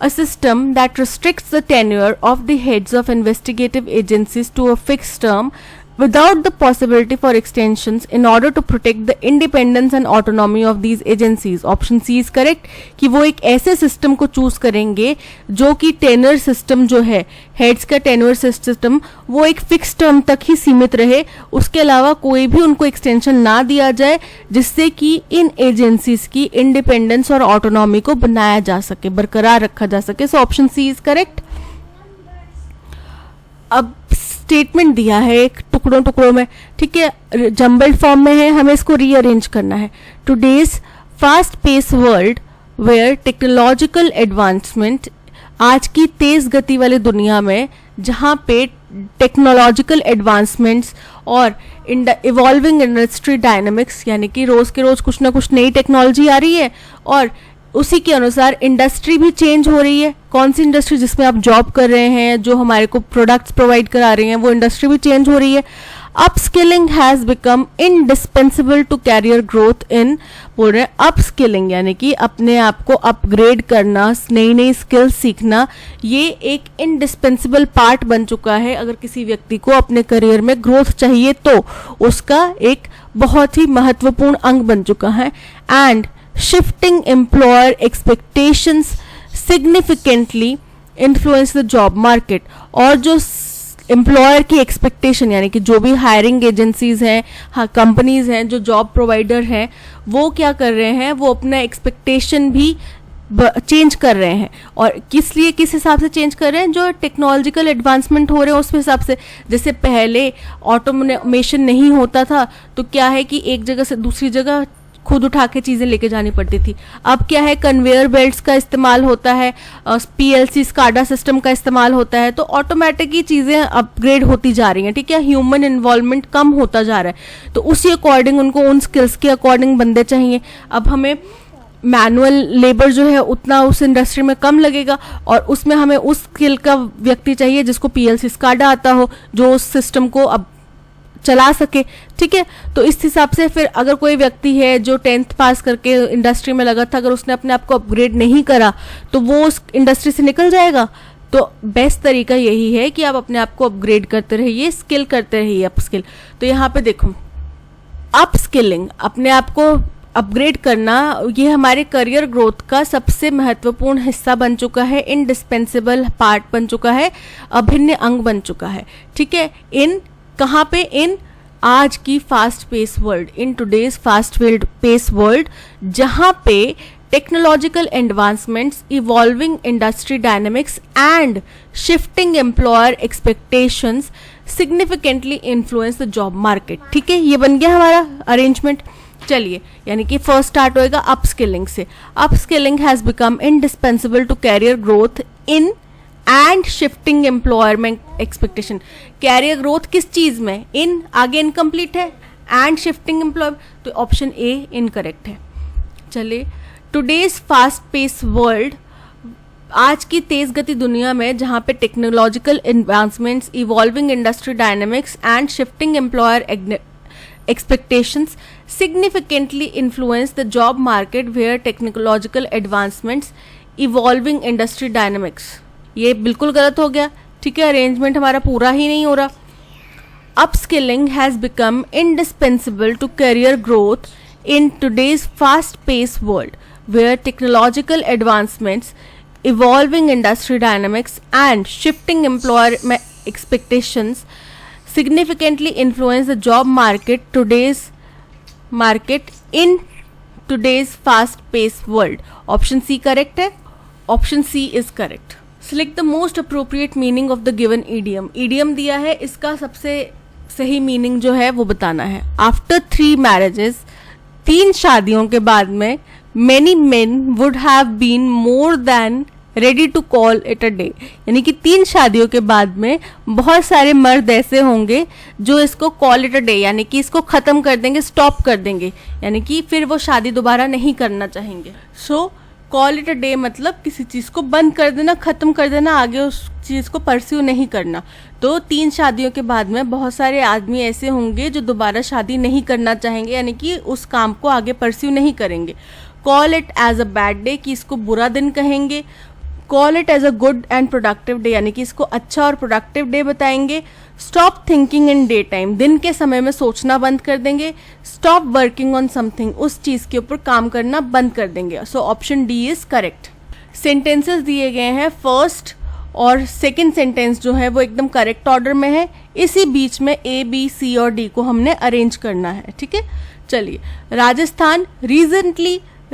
A system that restricts the tenure of the heads of investigative agencies to a fixed term without the possibility for extensions in order to protect the independence and autonomy of these agencies. Option C is correct कि वो एक ऐसे system को choose करेंगे जो कि tenor system जो है, हेड्स का टेनर सिस्टम, वो एक फिक्स टर्म तक ही सीमित रहे, उसके अलावा कोई भी उनको एक्सटेंशन ना दिया जाए, जिससे कि इन एजेंसीज की इंडिपेंडेंस और ऑटोनॉमी को बनाया जा सके, बरकरार रखा जा सके. So option C is correct. अब स्टेटमेंट दिया है एक टुकड़ों टुकड़ों में, ठीक है, जम्बल्ड फॉर्म में है, हमें इसको रीअरेंज करना है. Today's fast pace world where technological advancement, आज की तेज गति वाली दुनिया में जहाँ पे टेक्नोलॉजिकल एडवांसमेंट्स और इवॉल्विंग इंडस्ट्री डायनामिक्स, यानी कि रोज के रोज कुछ ना कुछ नई टेक्नोलॉजी आ रही है और उसी के अनुसार इंडस्ट्री भी चेंज हो रही है. कौन सी इंडस्ट्री जिसमें आप जॉब कर रहे हैं, जो हमारे को प्रोडक्ट्स प्रोवाइड करा रही हैं, वो इंडस्ट्री भी चेंज हो रही है. Upskilling has become indispensable to career growth in, बोल रहे हैं अपस्किलिंग यानी कि अपने आप को अपग्रेड करना, नई नई स्किल्स सीखना, ये एक इंडिस्पेंसिबल पार्ट बन चुका है. अगर किसी व्यक्ति को अपने करियर में ग्रोथ चाहिए तो उसका एक बहुत ही महत्वपूर्ण अंग बन चुका है. And shifting employer expectations significantly influence the job market. और जो एम्प्लॉयर की एक्सपेक्टेशन यानी कि जो भी हायरिंग एजेंसीज हैं, हाँ कंपनीज हैं, जो जॉब प्रोवाइडर हैं, वो क्या कर रहे हैं, वो अपना एक्सपेक्टेशन भी चेंज कर रहे हैं. और किस लिए, किस हिसाब से चेंज कर रहे हैं, जो टेक्नोलॉजिकल एडवांसमेंट हो रहे हैं उस हिसाब से. जैसे पहले ऑटोमेशन नहीं होता था तो क्या है कि एक जगह से दूसरी जगह खुद उठा के चीजें लेके जानी पड़ती थी. अब क्या है, कन्वेयर बेल्ट्स का इस्तेमाल होता है, पीएलसी स्काडा सिस्टम का इस्तेमाल होता है, तो ऑटोमेटिक ही चीजें अपग्रेड होती जा रही हैं. ठीक है, ह्यूमन इन्वॉल्वमेंट कम होता जा रहा है, तो उसी अकॉर्डिंग उनको उन स्किल्स के अकॉर्डिंग बंदे चाहिए. अब हमें मैनुअल लेबर जो है उतना उस इंडस्ट्री में कम लगेगा और उसमें हमें उस स्किल का व्यक्ति चाहिए जिसको पीएलसी स्काडा आता हो, जो उस सिस्टम को अब चला सके. ठीक है, तो इस हिसाब से फिर अगर कोई व्यक्ति है जो 10th पास करके इंडस्ट्री में लगा था, अगर उसने अपने आप को अपग्रेड नहीं करा तो वो उस इंडस्ट्री से निकल जाएगा. तो बेस्ट तरीका यही है कि आप अपने आप को अपग्रेड करते रहिए, स्किल करते रहिए, अपस्किल। तो यहाँ पे देखो, अपस्किलिंग, अपने आप को अपग्रेड करना, ये हमारे करियर ग्रोथ का सबसे महत्वपूर्ण हिस्सा बन चुका है, इनडिस्पेंसेबल पार्ट बन चुका है, अभिन्न अंग बन चुका है। ठीक है, इन कहाँ पे, इन आज की fast pace world, in today's fast pace world, जहाँ पे technological advancements, evolving industry dynamics and shifting employer expectations significantly influence the job market. ठीक है, ये बन गया हमारा अरेंजमेंट। चलिए, यानी कि फर्स्ट स्टार्ट होएगा अपस्किलिंग से। Upskilling has become indispensable to career growth in and shifting employment expectation. Career growth किस चीज में, इन आगे इनकम्प्लीट है, एंड शिफ्टिंग एम्प्लॉय, तो ऑप्शन ए इनकरेक्ट है। चलिए, टुडेज फास्ट पेस वर्ल्ड, आज की तेज गति दुनिया में जहां पे technological advancements, evolving industry dynamics and shifting employer expectations significantly influence the job market where technological advancements, evolving industry dynamics, ये बिल्कुल गलत हो गया। ठीक है, अरेंजमेंट हमारा पूरा ही नहीं हो रहा। upskilling has become indispensable to career growth in today's fast-paced world where technological advancements, evolving industry dynamics and shifting employer expectations significantly influence the job market in today's fast-paced world. Option C correct है. Option C is correct. Select the most appropriate meaning of the given idiom. Idiom दिया है, इसका सबसे सही meaning जो है वो बताना है। After 3 marriages, 3 शादियों के बाद में many men would have been more than ready to call it a day, यानी कि 3 शादियों के बाद में बहुत सारे मर्द ऐसे होंगे जो इसको कॉल इट अ डे, यानी कि इसको खत्म कर देंगे, स्टॉप कर देंगे, यानी कि फिर वो शादी दोबारा नहीं करना चाहेंगे। सो कॉल इट अ डे मतलब किसी चीज को बंद कर देना, खत्म कर देना, आगे उस चीज को परस्यू नहीं करना। तो 3 शादियों के बाद में बहुत सारे आदमी ऐसे होंगे जो दोबारा शादी नहीं करना चाहेंगे, यानी कि उस काम को आगे परस्यू नहीं करेंगे। Call it as a bad day, कि इसको बुरा दिन कहेंगे। Call it as a good and productive day, यानी कि इसको अच्छा और प्रोडक्टिव डे बताएंगे। Stop thinking in day time, दिन के समय में सोचना बंद कर देंगे। स्टॉप वर्किंग ऑन समथिंग, उस चीज के ऊपर काम करना बंद कर देंगे। So option D is correct. Sentences दिए गए हैं, फर्स्ट और सेकंड सेंटेंस जो है वो एकदम करेक्ट ऑर्डर में है। इसी बीच में ए, बी, सी और डी को हमने अरेंज करना है। ठीक है, चलिए। Rajasthan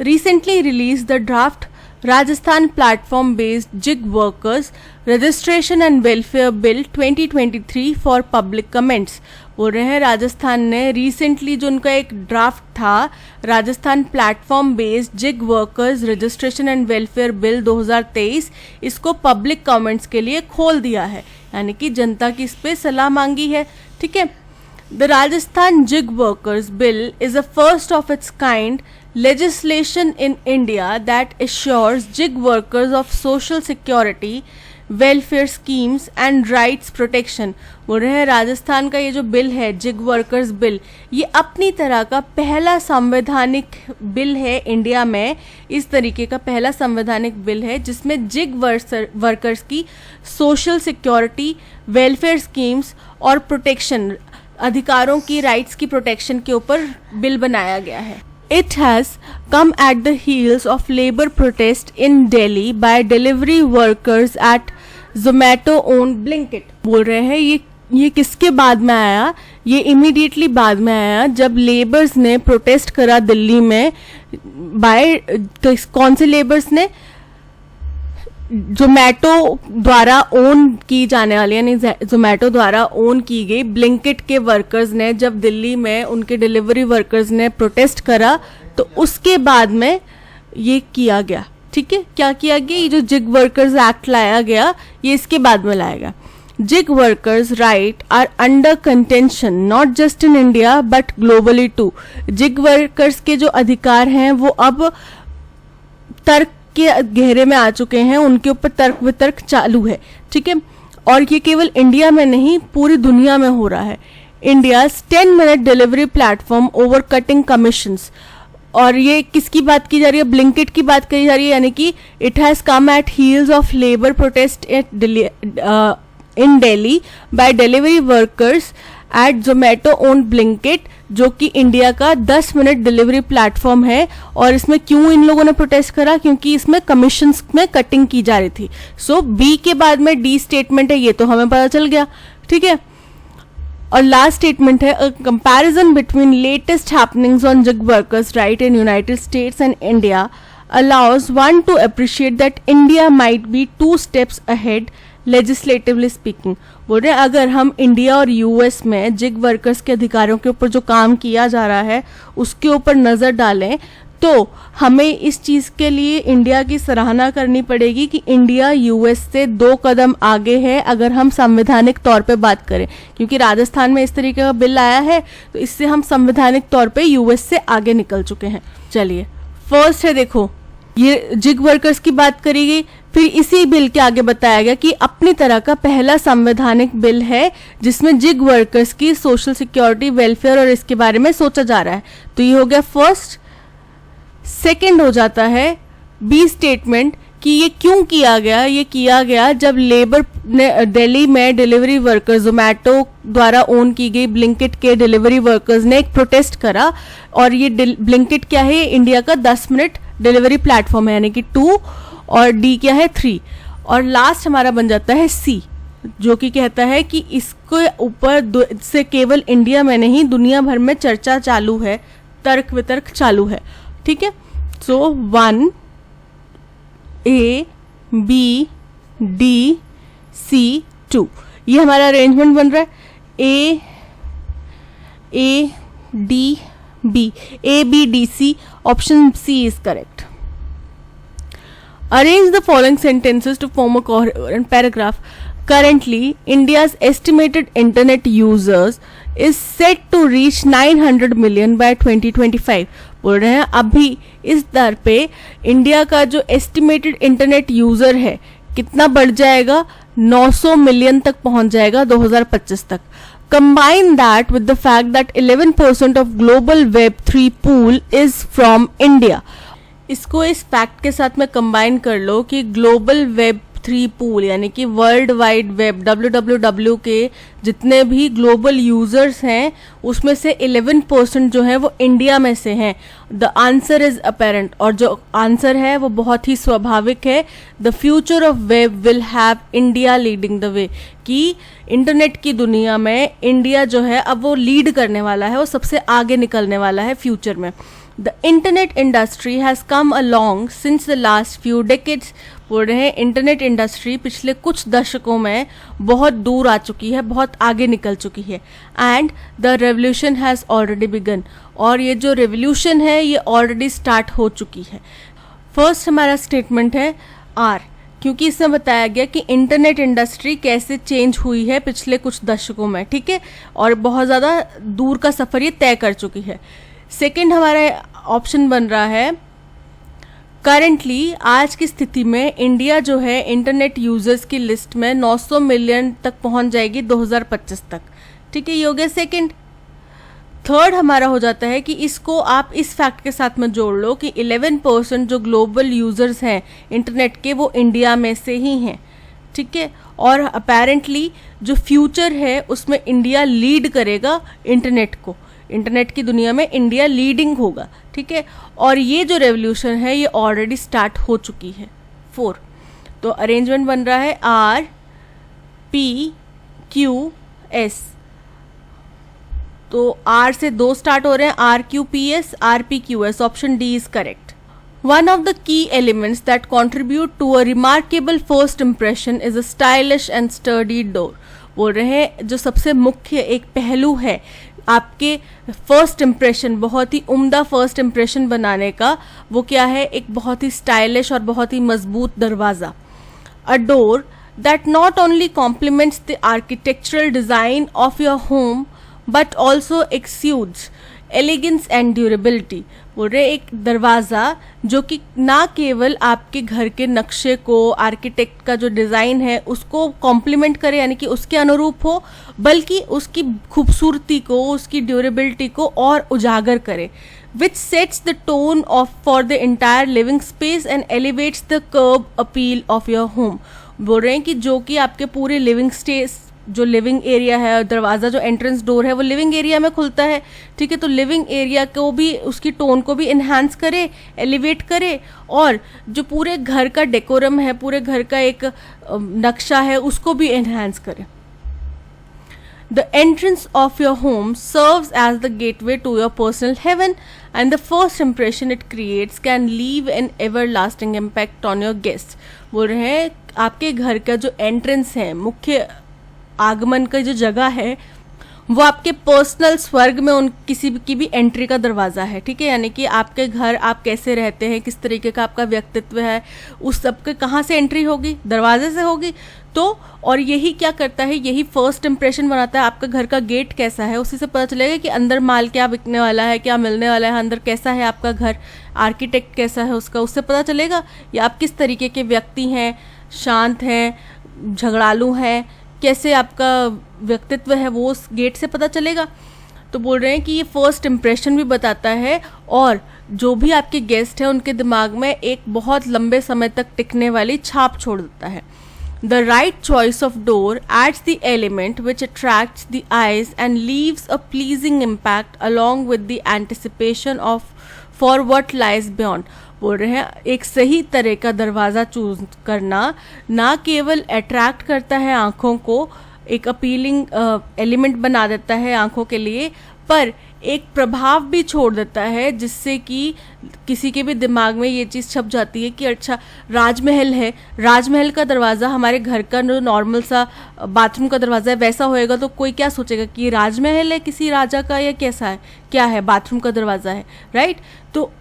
recently released the draft Rajasthan platform based gig workers registration and welfare bill 2023 for public comments। बोल रहे हैं राजस्थान ने रिसेंटली जो उनका एक ड्राफ्ट था Rajasthan platform based gig workers registration and welfare bill 2023, इसको पब्लिक कमेंट्स के लिए खोल दिया है, यानी कि जनता की इस पे सलाह मांगी है। ठीक है, the Rajasthan gig workers bill is a first of its kind legislation in India that assures gig workers of social security, welfare schemes and rights protection। बोल रहे हैं राजस्थान का ये जो बिल है जिग वर्कर्स बिल, ये अपनी तरह का पहला संवैधानिक बिल है इंडिया में। इस तरीके का पहला संवैधानिक बिल है जिसमें जिग वर्कर्स की सोशल सिक्योरिटी, वेलफेयर स्कीम्स और प्रोटेक्शन, अधिकारों की, राइट्स की प्रोटेक्शन के ऊपर बिल बनाया गया है। It has come at the heels of labor protest in Delhi by delivery workers at Zomato-owned Blinkit। बोल रहे हैं ये किसके बाद में आया? ये इमीडिएटली बाद में आया जब लेबर्स ने प्रोटेस्ट करा दिल्ली में। कौन से लेबर्स ने? जोमैटो द्वारा ओन की जाने वाली, यानी जोमैटो द्वारा ओन की गई ब्लिंकिट के वर्कर्स ने जब दिल्ली में उनके डिलीवरी वर्कर्स ने प्रोटेस्ट करा तो उसके बाद में ये किया गया। ठीक है, क्या किया गया? ये जो जिग वर्कर्स एक्ट लाया गया ये इसके बाद में लाया गया। Gig workers right are under contention not just in India but globally too. Gig workers के जो अधिकार हैं वो अब तर्क के घेरे में आ चुके हैं, उनके ऊपर तर्क वितर्क चालू है। ठीक है, और ये केवल इंडिया में नहीं पूरी दुनिया में हो रहा है। India's 10-minute delivery platform over cutting commissions, और ये किसकी बात की जा रही है? ब्लिंकिट की बात करी जा रही है, यानी कि it has come at heels of labour protest in Delhi by delivery workers at Zomato on Blinkit, जो कि इंडिया का 10 मिनट डिलीवरी प्लेटफॉर्म है। और इसमें क्यों इन लोगों ने प्रोटेस्ट करा? क्योंकि इसमें कमीशंस में कटिंग की जा रही थी। सो बी के बाद में डी स्टेटमेंट है, ये तो हमें पता चल गया, ठीक है। और लास्ट स्टेटमेंट है, a comparison between latest happenings on gig workers right in United States and India allows one to appreciate that India might be 2 steps ahead legislatively speaking। बोल रहे हैं अगर हम इंडिया और यूएस में जिग वर्कर्स के अधिकारों के ऊपर जो काम किया जा रहा है उसके ऊपर नज़र डालें तो हमें इस चीज़ के लिए इंडिया की सराहना करनी पड़ेगी कि इंडिया यूएस से 2 कदम आगे है अगर हम संवैधानिक तौर पे बात करें, क्योंकि राजस्थान में इस तरीके का बिल आया है तो इससे हम संवैधानिक तौर पे यूएस से आगे निकल चुके हैं। चलिए फर्स्ट है, देखो ये जिग वर्कर्स की बात करी गई, फिर इसी बिल के आगे बताया गया कि अपनी तरह का पहला संवैधानिक बिल है जिसमें जिग वर्कर्स की सोशल सिक्योरिटी, वेलफेयर और इसके बारे में सोचा जा रहा है। तो ये हो गया फर्स्ट। सेकंड हो जाता है बी स्टेटमेंट कि ये क्यों किया गया? ये किया गया जब लेबर ने दिल्ली में डिलीवरी वर्कर्स, जोमेटो द्वारा ओन की गई ब्लिंकिट के डिलीवरी वर्कर्स ने एक प्रोटेस्ट करा। और ये ब्लिंकिट क्या है? इंडिया का 10 मिनट डिलीवरी प्लेटफॉर्म है, यानी कि 2, और डी क्या है? 3। और लास्ट हमारा बन जाता है सी, जो कि कहता है कि इसके ऊपर से केवल इंडिया में नहीं दुनिया भर में चर्चा चालू है, तर्क वितर्क चालू है, ठीक है। सो 1 A B D C 2 ये हमारा अरेंजमेंट बन रहा है। A D B A B D C, option C is correct. Arrange the following sentences to form a coherent paragraph. Currently, India's estimated internet users is set to reach 900 million by 2025. बोल रहे हैं अभी इस दर पे India का जो estimated internet user है कितना बढ़ जाएगा? 900 मिलियन तक पहुंच जाएगा 2025 तक। Combine that with the fact that 11% of global Web3 pool is from India. इसको इस फैक्ट के साथ में कंबाइन कर लो कि ग्लोबल वेब 3 पूल यानी कि वर्ल्ड वाइड वेब WWW के जितने भी ग्लोबल यूजर्स हैं उसमें से 11% जो है वो इंडिया में से हैं। द आंसर इज अपेरेंट, और जो आंसर है वो बहुत ही स्वाभाविक है। The future of web will have India leading the way, कि इंटरनेट की दुनिया में इंडिया जो है अब वो लीड करने वाला है, वो सबसे आगे निकलने वाला है फ्यूचर में। The internet industry has come along since the last few decades. बोल रहे हैं इंटरनेट इंडस्ट्री पिछले कुछ दशकों में बहुत दूर आ चुकी है, बहुत आगे निकल चुकी है। And the revolution has already begun, और ये जो रेवोल्यूशन है ये ऑलरेडी स्टार्ट हो चुकी है। फर्स्ट हमारा स्टेटमेंट है आर, क्योंकि इसमें बताया गया कि इंटरनेट इंडस्ट्री कैसे चेंज हुई है पिछले कुछ दशकों में, ठीक है, और बहुत ज़्यादा दूर का सफ़र ये तय कर चुकी है। सेकेंड हमारा ऑप्शन बन रहा है करेंटली, आज की स्थिति में इंडिया जो है इंटरनेट यूजर्स की लिस्ट में 900 मिलियन तक पहुंच जाएगी 2025 तक, ठीक है, ये हो गया सेकेंड। थर्ड हमारा हो जाता है कि इसको आप इस फैक्ट के साथ में जोड़ लो कि 11% जो ग्लोबल यूजर्स हैं इंटरनेट के वो इंडिया में से ही हैं, ठीक है, और अपेरेंटली जो फ्यूचर है उसमें इंडिया लीड करेगा इंटरनेट को, इंटरनेट की दुनिया में इंडिया लीडिंग होगा, ठीक है, और ये जो रेवोल्यूशन है ये ऑलरेडी स्टार्ट हो चुकी है। 4, तो अरेंजमेंट बन रहा है R P Q S, तो R से 2 स्टार्ट हो रहे हैं, R Q P S R P Q S, option D is correct. One of the key elements that contribute to a remarkable first impression is a stylish and sturdy door. बोल रहे हैं जो सबसे मुख्य एक पहलू है आपके फर्स्ट इम्प्रेशन, बहुत ही उम्दा फर्स्ट इम्प्रेशन बनाने का, वो क्या है? एक बहुत ही स्टाइलिश और बहुत ही मजबूत दरवाज़ा। A door that not only compliments the architectural design of your home but also exudes elegance and durability, बोल रहे एक दरवाज़ा जो कि ना केवल आपके घर के नक्शे को, आर्किटेक्ट का जो डिज़ाइन है उसको कॉम्प्लीमेंट करे, यानी कि उसके अनुरूप हो, बल्कि उसकी खूबसूरती को, उसकी ड्यूरेबिलिटी को और उजागर करे, which sets the tone of for the entire living space and elevates the curb appeal of your home. बोल रहे हैं कि जो कि आपके पूरे लिविंग स्पेस, जो लिविंग एरिया है, दरवाज़ा जो एंट्रेंस डोर है वो लिविंग एरिया में खुलता है, ठीक है, तो लिविंग एरिया को भी, उसकी टोन को भी इन्हांस करे, एलिवेट करे, और जो पूरे घर का डेकोरम है, पूरे घर का एक नक्शा है, उसको भी इन्हांस करे। The entrance of your home serves as the gateway to your personal heaven, and the first impression it creates can leave an everlasting impact on your guests। बोल रहे हैं आपके घर का जो एंट्रेंस है, मुख्य आगमन का जो जगह है, वो आपके पर्सनल स्वर्ग में उन किसी की भी एंट्री का दरवाज़ा है, ठीक है, यानी कि आपके घर आप कैसे रहते हैं, किस तरीके का आपका व्यक्तित्व है, उस सब के कहाँ से एंट्री होगी, दरवाजे से होगी। तो और यही क्या करता है, यही फर्स्ट इंप्रेशन बनाता है, आपका घर का गेट कैसा है, उसी से पता चलेगा कि अंदर माल क्या बिकने वाला है, क्या मिलने वाला है, अंदर कैसा है आपका घर, आर्किटेक्ट कैसा है उसका, उससे पता चलेगा, या आप किस तरीके के व्यक्ति हैं, शांत हैं, झगड़ालू हैं, कैसे आपका व्यक्तित्व है, वो उस गेट से पता चलेगा। तो बोल रहे हैं कि ये फर्स्ट इम्प्रेशन भी बताता है, और जो भी आपके गेस्ट हैं उनके दिमाग में एक बहुत लंबे समय तक टिकने वाली छाप छोड़ देता है। The right choice of door adds the element which attracts the eyes and leaves a pleasing impact along with the anticipation of for what lies beyond। बोल रहे हैं एक सही तरह का दरवाज़ा चूज करना ना केवल अट्रैक्ट करता है आँखों को, एक अपीलिंग एलिमेंट बना देता है आँखों के लिए, पर एक प्रभाव भी छोड़ देता है, जिससे कि किसी के भी दिमाग में ये चीज़ छप जाती है कि अच्छा राजमहल है, राजमहल का दरवाज़ा हमारे घर का जो नॉर्मल सा बाथरूम का दरवाज़ा है वैसा होएगा, तो कोई क्या सोचेगा कि ये राजमहल है किसी राजा का, या कैसा है, क्या है, बाथरूम का दरवाज़ा है, राइट। तो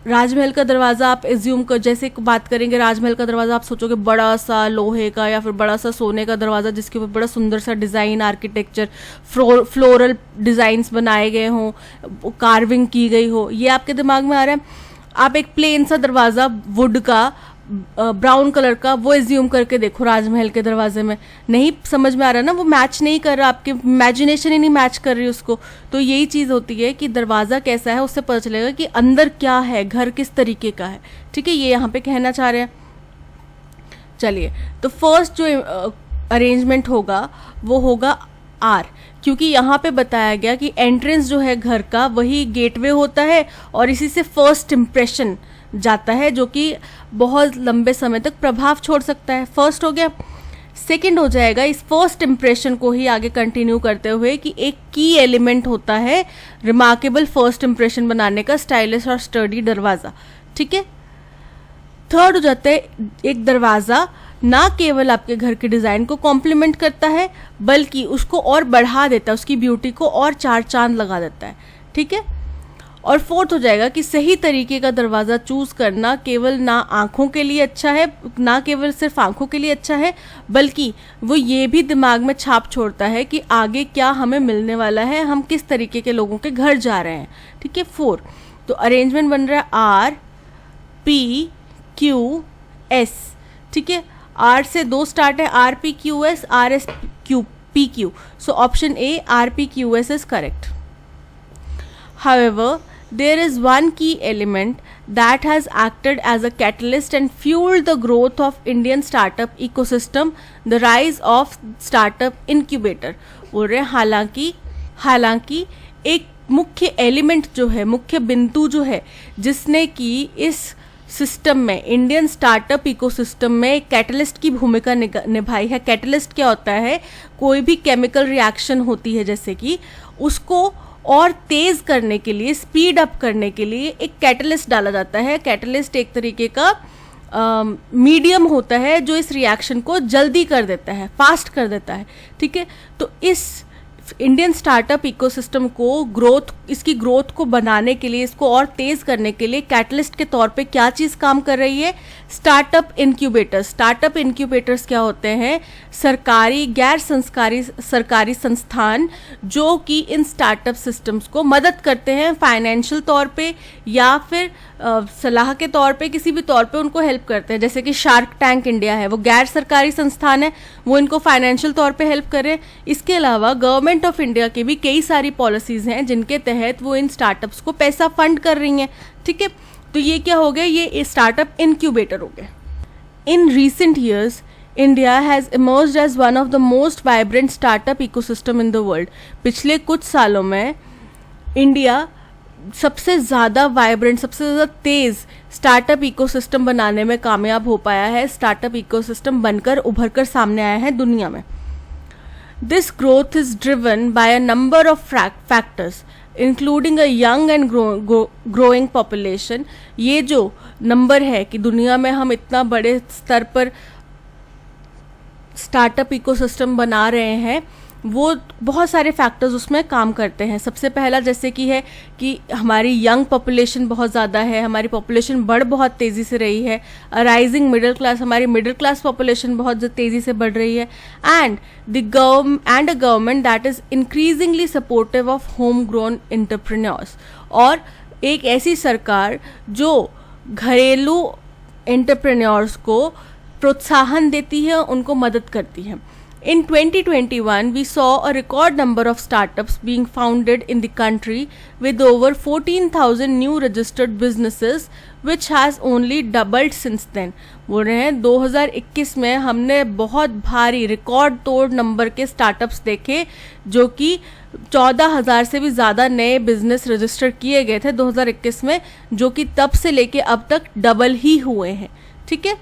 राजमहल का दरवाज़ा आप एज्यूम कर, जैसे बात करेंगे राजमहल का दरवाज़ा, आप सोचोगे बड़ा सा लोहे का या फिर बड़ा सा सोने का दरवाज़ा जिसके ऊपर बड़ा सुंदर सा डिज़ाइन, आर्किटेक्चर, फ्लोरल डिज़ाइंस बनाए गए हों, कार्विंग की गई हो, ये आपके दिमाग में आ रहा है। आप एक प्लेन सा दरवाज़ा वुड का, ब्राउन कलर का, वो एज्यूम करके देखो राजमहल के दरवाजे में, नहीं समझ में आ रहा ना, वो मैच नहीं कर रहा, आपकी इमेजिनेशन ही नहीं मैच कर रही उसको। तो यही चीज़ होती है कि दरवाज़ा कैसा है उससे पता चलेगा कि अंदर क्या है, घर किस तरीके का है, ठीक है, ये यहाँ पे कहना चाह रहे हैं। चलिए, तो फर्स्ट जो अरेंजमेंट होगा वो होगा आर, क्योंकि यहाँ पे बताया गया कि एंट्रेंस जो है घर का वही गेटवे होता है, और इसी से फर्स्ट इम्प्रेशन जाता है जो कि बहुत लंबे समय तक प्रभाव छोड़ सकता है। फर्स्ट हो गया। सेकंड हो जाएगा इस फर्स्ट इम्प्रेशन को ही आगे कंटिन्यू करते हुए कि एक की एलिमेंट होता है रिमार्केबल फर्स्ट इम्प्रेशन बनाने का, स्टाइलिश और स्टर्डी दरवाज़ा, ठीक है। थर्ड हो जाता है एक दरवाज़ा ना केवल आपके घर के डिज़ाइन को कॉम्प्लीमेंट करता है बल्कि उसको और बढ़ा देता है, उसकी ब्यूटी को और चार चांद लगा देता है, ठीक है। और फोर्थ हो जाएगा कि सही तरीके का दरवाज़ा चूज़ करना केवल ना आँखों के लिए अच्छा है, ना केवल सिर्फ आँखों के लिए अच्छा है, बल्कि वो ये भी दिमाग में छाप छोड़ता है कि आगे क्या हमें मिलने वाला है, हम किस तरीके के लोगों के घर जा रहे हैं, ठीक है। 4 तो अरेंजमेंट बन रहा है आर पी क्यू एस, ठीक है। आर से 2 स्टार्ट है, R P Q S, R S Q P Q, so option A R P Q S is correct. However, there is one key element that has acted as a catalyst and fueled the growth of Indian startup ecosystem, the rise of startup incubator। बोल रहे हैं हालांकि एक मुख्य element जो है, मुख्य बिंदु जो है जिसने कि इस सिस्टम में, इंडियन स्टार्टअप इकोसिस्टम में कैटलिस्ट की भूमिका निभाई है। कैटलिस्ट क्या होता है, कोई भी केमिकल रिएक्शन होती है जैसे कि उसको और तेज़ करने के लिए, स्पीड अप करने के लिए एक कैटलिस्ट डाला जाता है। कैटलिस्ट एक तरीके का मीडियम होता है जो इस रिएक्शन को जल्दी कर देता है, फास्ट कर देता है, ठीक है। तो इस इंडियन स्टार्टअप इकोसिस्टम को इसकी ग्रोथ को बनाने के लिए, इसको और तेज करने के लिए कैटलिस्ट के तौर पे क्या चीज़ काम कर रही है? Startup incubators. स्टार्टअप इनक्यूबेटर्स क्या होते हैं? सरकारी, गैर सरकारी संस्थान जो कि इन स्टार्टअप सिस्टम्स को मदद करते हैं फाइनेंशियल तौर पे या फिर सलाह के तौर पे, किसी भी तौर पे उनको हेल्प करते हैं। जैसे कि शार्क टैंक इंडिया है, वो गैर सरकारी संस्थान है, वो इनको फाइनेंशियल तौर पे हेल्प कर रहे हैं। इसके अलावा गवर्नमेंट ऑफ इंडिया की भी कई सारी पॉलिसीज हैं जिनके तहत वो इन स्टार्टअप्स को पैसा फंड कर रही हैं। ठीक है, तो ये क्या हो गया? ये स्टार्टअप इनक्यूबेटर हो गया। In recent years India has emerged as one of the most vibrant startup ecosystem in the world. पिछले कुछ सालों में इंडिया सबसे ज़्यादा वाइब्रेंट, सबसे ज़्यादा तेज़ स्टार्टअप इकोसिस्टम बनाने में कामयाब हो पाया है, स्टार्टअप इकोसिस्टम बनकर उभर कर सामने आया है दुनिया में। This growth is driven by a number of factors including a young and growing population. ये जो नंबर है कि दुनिया में हम इतना बड़े स्तर पर स्टार्टअप इकोसिस्टम बना रहे हैं, वो बहुत सारे फैक्टर्स उसमें काम करते हैं। सबसे पहला जैसे कि है कि हमारी यंग पॉपुलेशन बहुत ज़्यादा है, हमारी पॉपुलेशन बढ़ बहुत तेज़ी से रही है। राइजिंग मिडिल क्लास, हमारी मिडिल क्लास पॉपुलेशन बहुत तेज़ी से बढ़ रही है। And a government that is increasingly supportive of home grown entrepreneurs. और एक ऐसी सरकार जो घरेलू एंटरप्रेन्योर्स को प्रोत्साहन देती है, उनको मदद करती है। In 2021, we saw a record number of startups being founded in the country with over 14,000 new registered businesses, which has only doubled since then. बोल रहे हैं 2021 में हमने बहुत भारी रिकॉर्ड तोड़ नंबर के स्टार्टअप्स देखे, जो कि 14,000 से भी ज़्यादा नए बिजनेस रजिस्टर किए गए थे 2021 में, जो कि तब से लेके अब तक डबल ही हुए हैं। ठीक है,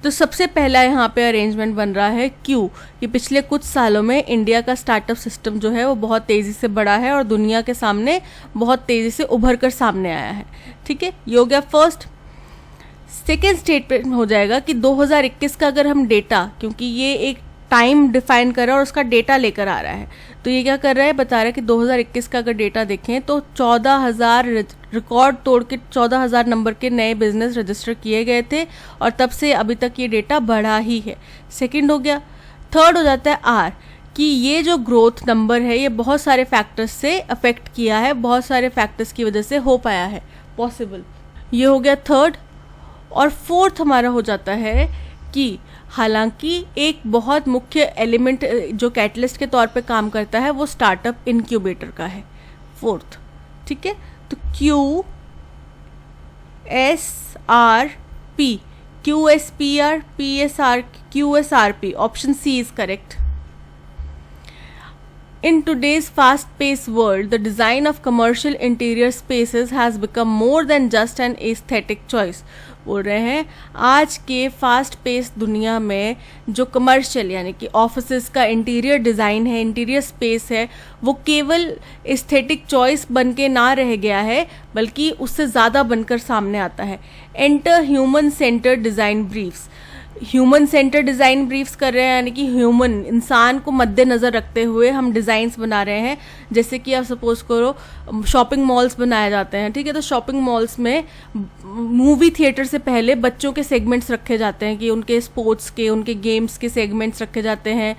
तो सबसे पहला यहाँ पे अरेंजमेंट बन रहा है क्यों कि पिछले कुछ सालों में इंडिया का स्टार्टअप सिस्टम जो है वो बहुत तेज़ी से बढ़ा है और दुनिया के सामने बहुत तेज़ी से उभर कर सामने आया है। ठीक है, ये हो गया फर्स्ट। सेकेंड स्टेटमेंट हो जाएगा कि 2021 का अगर हम डेटा, क्योंकि ये एक टाइम डिफाइन कर रहा है और उसका डेटा लेकर आ रहा है, तो ये क्या कर रहा है, बता रहा है कि 2021 का अगर डेटा देखें तो 14,000 रिकॉर्ड तोड़ के 14,000 नंबर के नए बिजनेस रजिस्टर किए गए थे और तब से अभी तक ये डेटा बढ़ा ही है। सेकंड हो गया। थर्ड हो जाता है आर, कि ये जो ग्रोथ नंबर है ये बहुत सारे फैक्टर्स से अफेक्ट किया है, बहुत सारे फैक्टर्स की वजह से हो पाया है पॉसिबल। ये हो गया थर्ड। और फोर्थ हमारा हो जाता है कि हालांकि एक बहुत मुख्य एलिमेंट जो कैटलिस्ट के तौर पे काम करता है वो स्टार्टअप इनक्यूबेटर का है, फोर्थ। ठीक है, तो QSRP, option C is correct. In today's fast-paced world, the design of commercial interior spaces has become more than just an aesthetic choice. बोल रहे हैं आज के फास्ट पेस दुनिया में जो कमर्शियल यानी कि ऑफिसेस का इंटीरियर डिज़ाइन है, इंटीरियर स्पेस है, वो केवल एस्थेटिक चॉइस बन के ना रह गया है, बल्कि उससे ज़्यादा बनकर सामने आता है। Enter human centred design briefs. Human center design briefs कर रहे हैं, यानी कि ह्यूमन, इंसान को मद्देनज़र रखते हुए हम डिज़ाइंस बना रहे हैं। जैसे कि आप सपोज करो शॉपिंग मॉल्स बनाए जाते हैं, ठीक है, तो शॉपिंग मॉल्स में मूवी थिएटर से पहले बच्चों के सेगमेंट्स रखे जाते हैं, कि उनके स्पोर्ट्स के, उनके गेम्स के सेगमेंट्स रखे जाते हैं,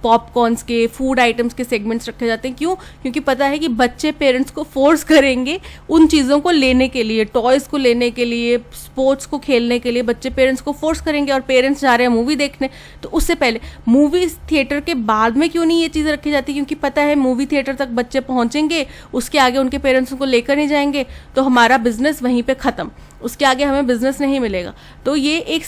पॉपकॉर्न्स के, फूड आइटम्स के सेगमेंट्स रखे जाते हैं। क्यों? क्योंकि पता है कि बच्चे पेरेंट्स को फोर्स करेंगे उन चीज़ों को लेने के लिए, टॉयज़ को लेने के लिए, स्पोर्ट्स को खेलने के लिए बच्चे पेरेंट्स को फोर्स करेंगे, और पेरेंट्स जा रहे हैं मूवी देखने, तो उससे पहले मूवी थिएटर के बाद में क्यों नहीं ये चीज़ रखी जाती? क्योंकि पता है मूवी थिएटर तक बच्चे पहुंचेंगे, उसके आगे उनके पेरेंट्स को लेकर नहीं जाएंगे, तो हमारा बिजनेस वहीं पे ख़त्म, उसके आगे हमें बिजनेस नहीं मिलेगा। तो ये एक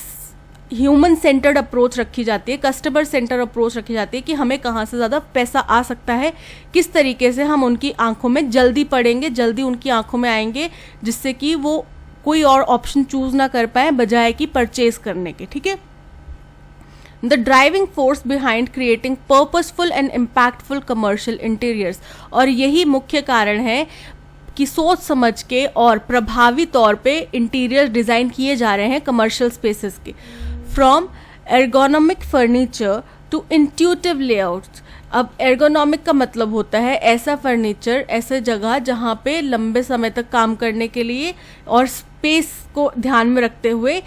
ह्यूमन सेंटर्ड अप्रोच रखी जाती है, कस्टमर सेंटर अप्रोच रखी जाती है कि हमें कहाँ से ज़्यादा पैसा आ सकता है, किस तरीके से हम उनकी आंखों में जल्दी पड़ेंगे, जल्दी उनकी आंखों में आएंगे, जिससे कि वो कोई और ऑप्शन चूज ना कर पाए बजाय कि परचेज करने के। ठीक है, the driving force behind creating purposeful and impactful commercial interiors, और यही मुख्य कारण है कि सोच समझ के और प्रभावी तौर पे इंटीरियर डिज़ाइन किए जा रहे हैं कमर्शियल स्पेसेस के। From ergonomic furniture to intuitive layouts, अब एर्गोनॉमिक का मतलब होता है ऐसा फर्नीचर, ऐसा जगह जहाँ पे लंबे समय तक काम करने के लिए और स्पेस को ध्यान में रखते हुए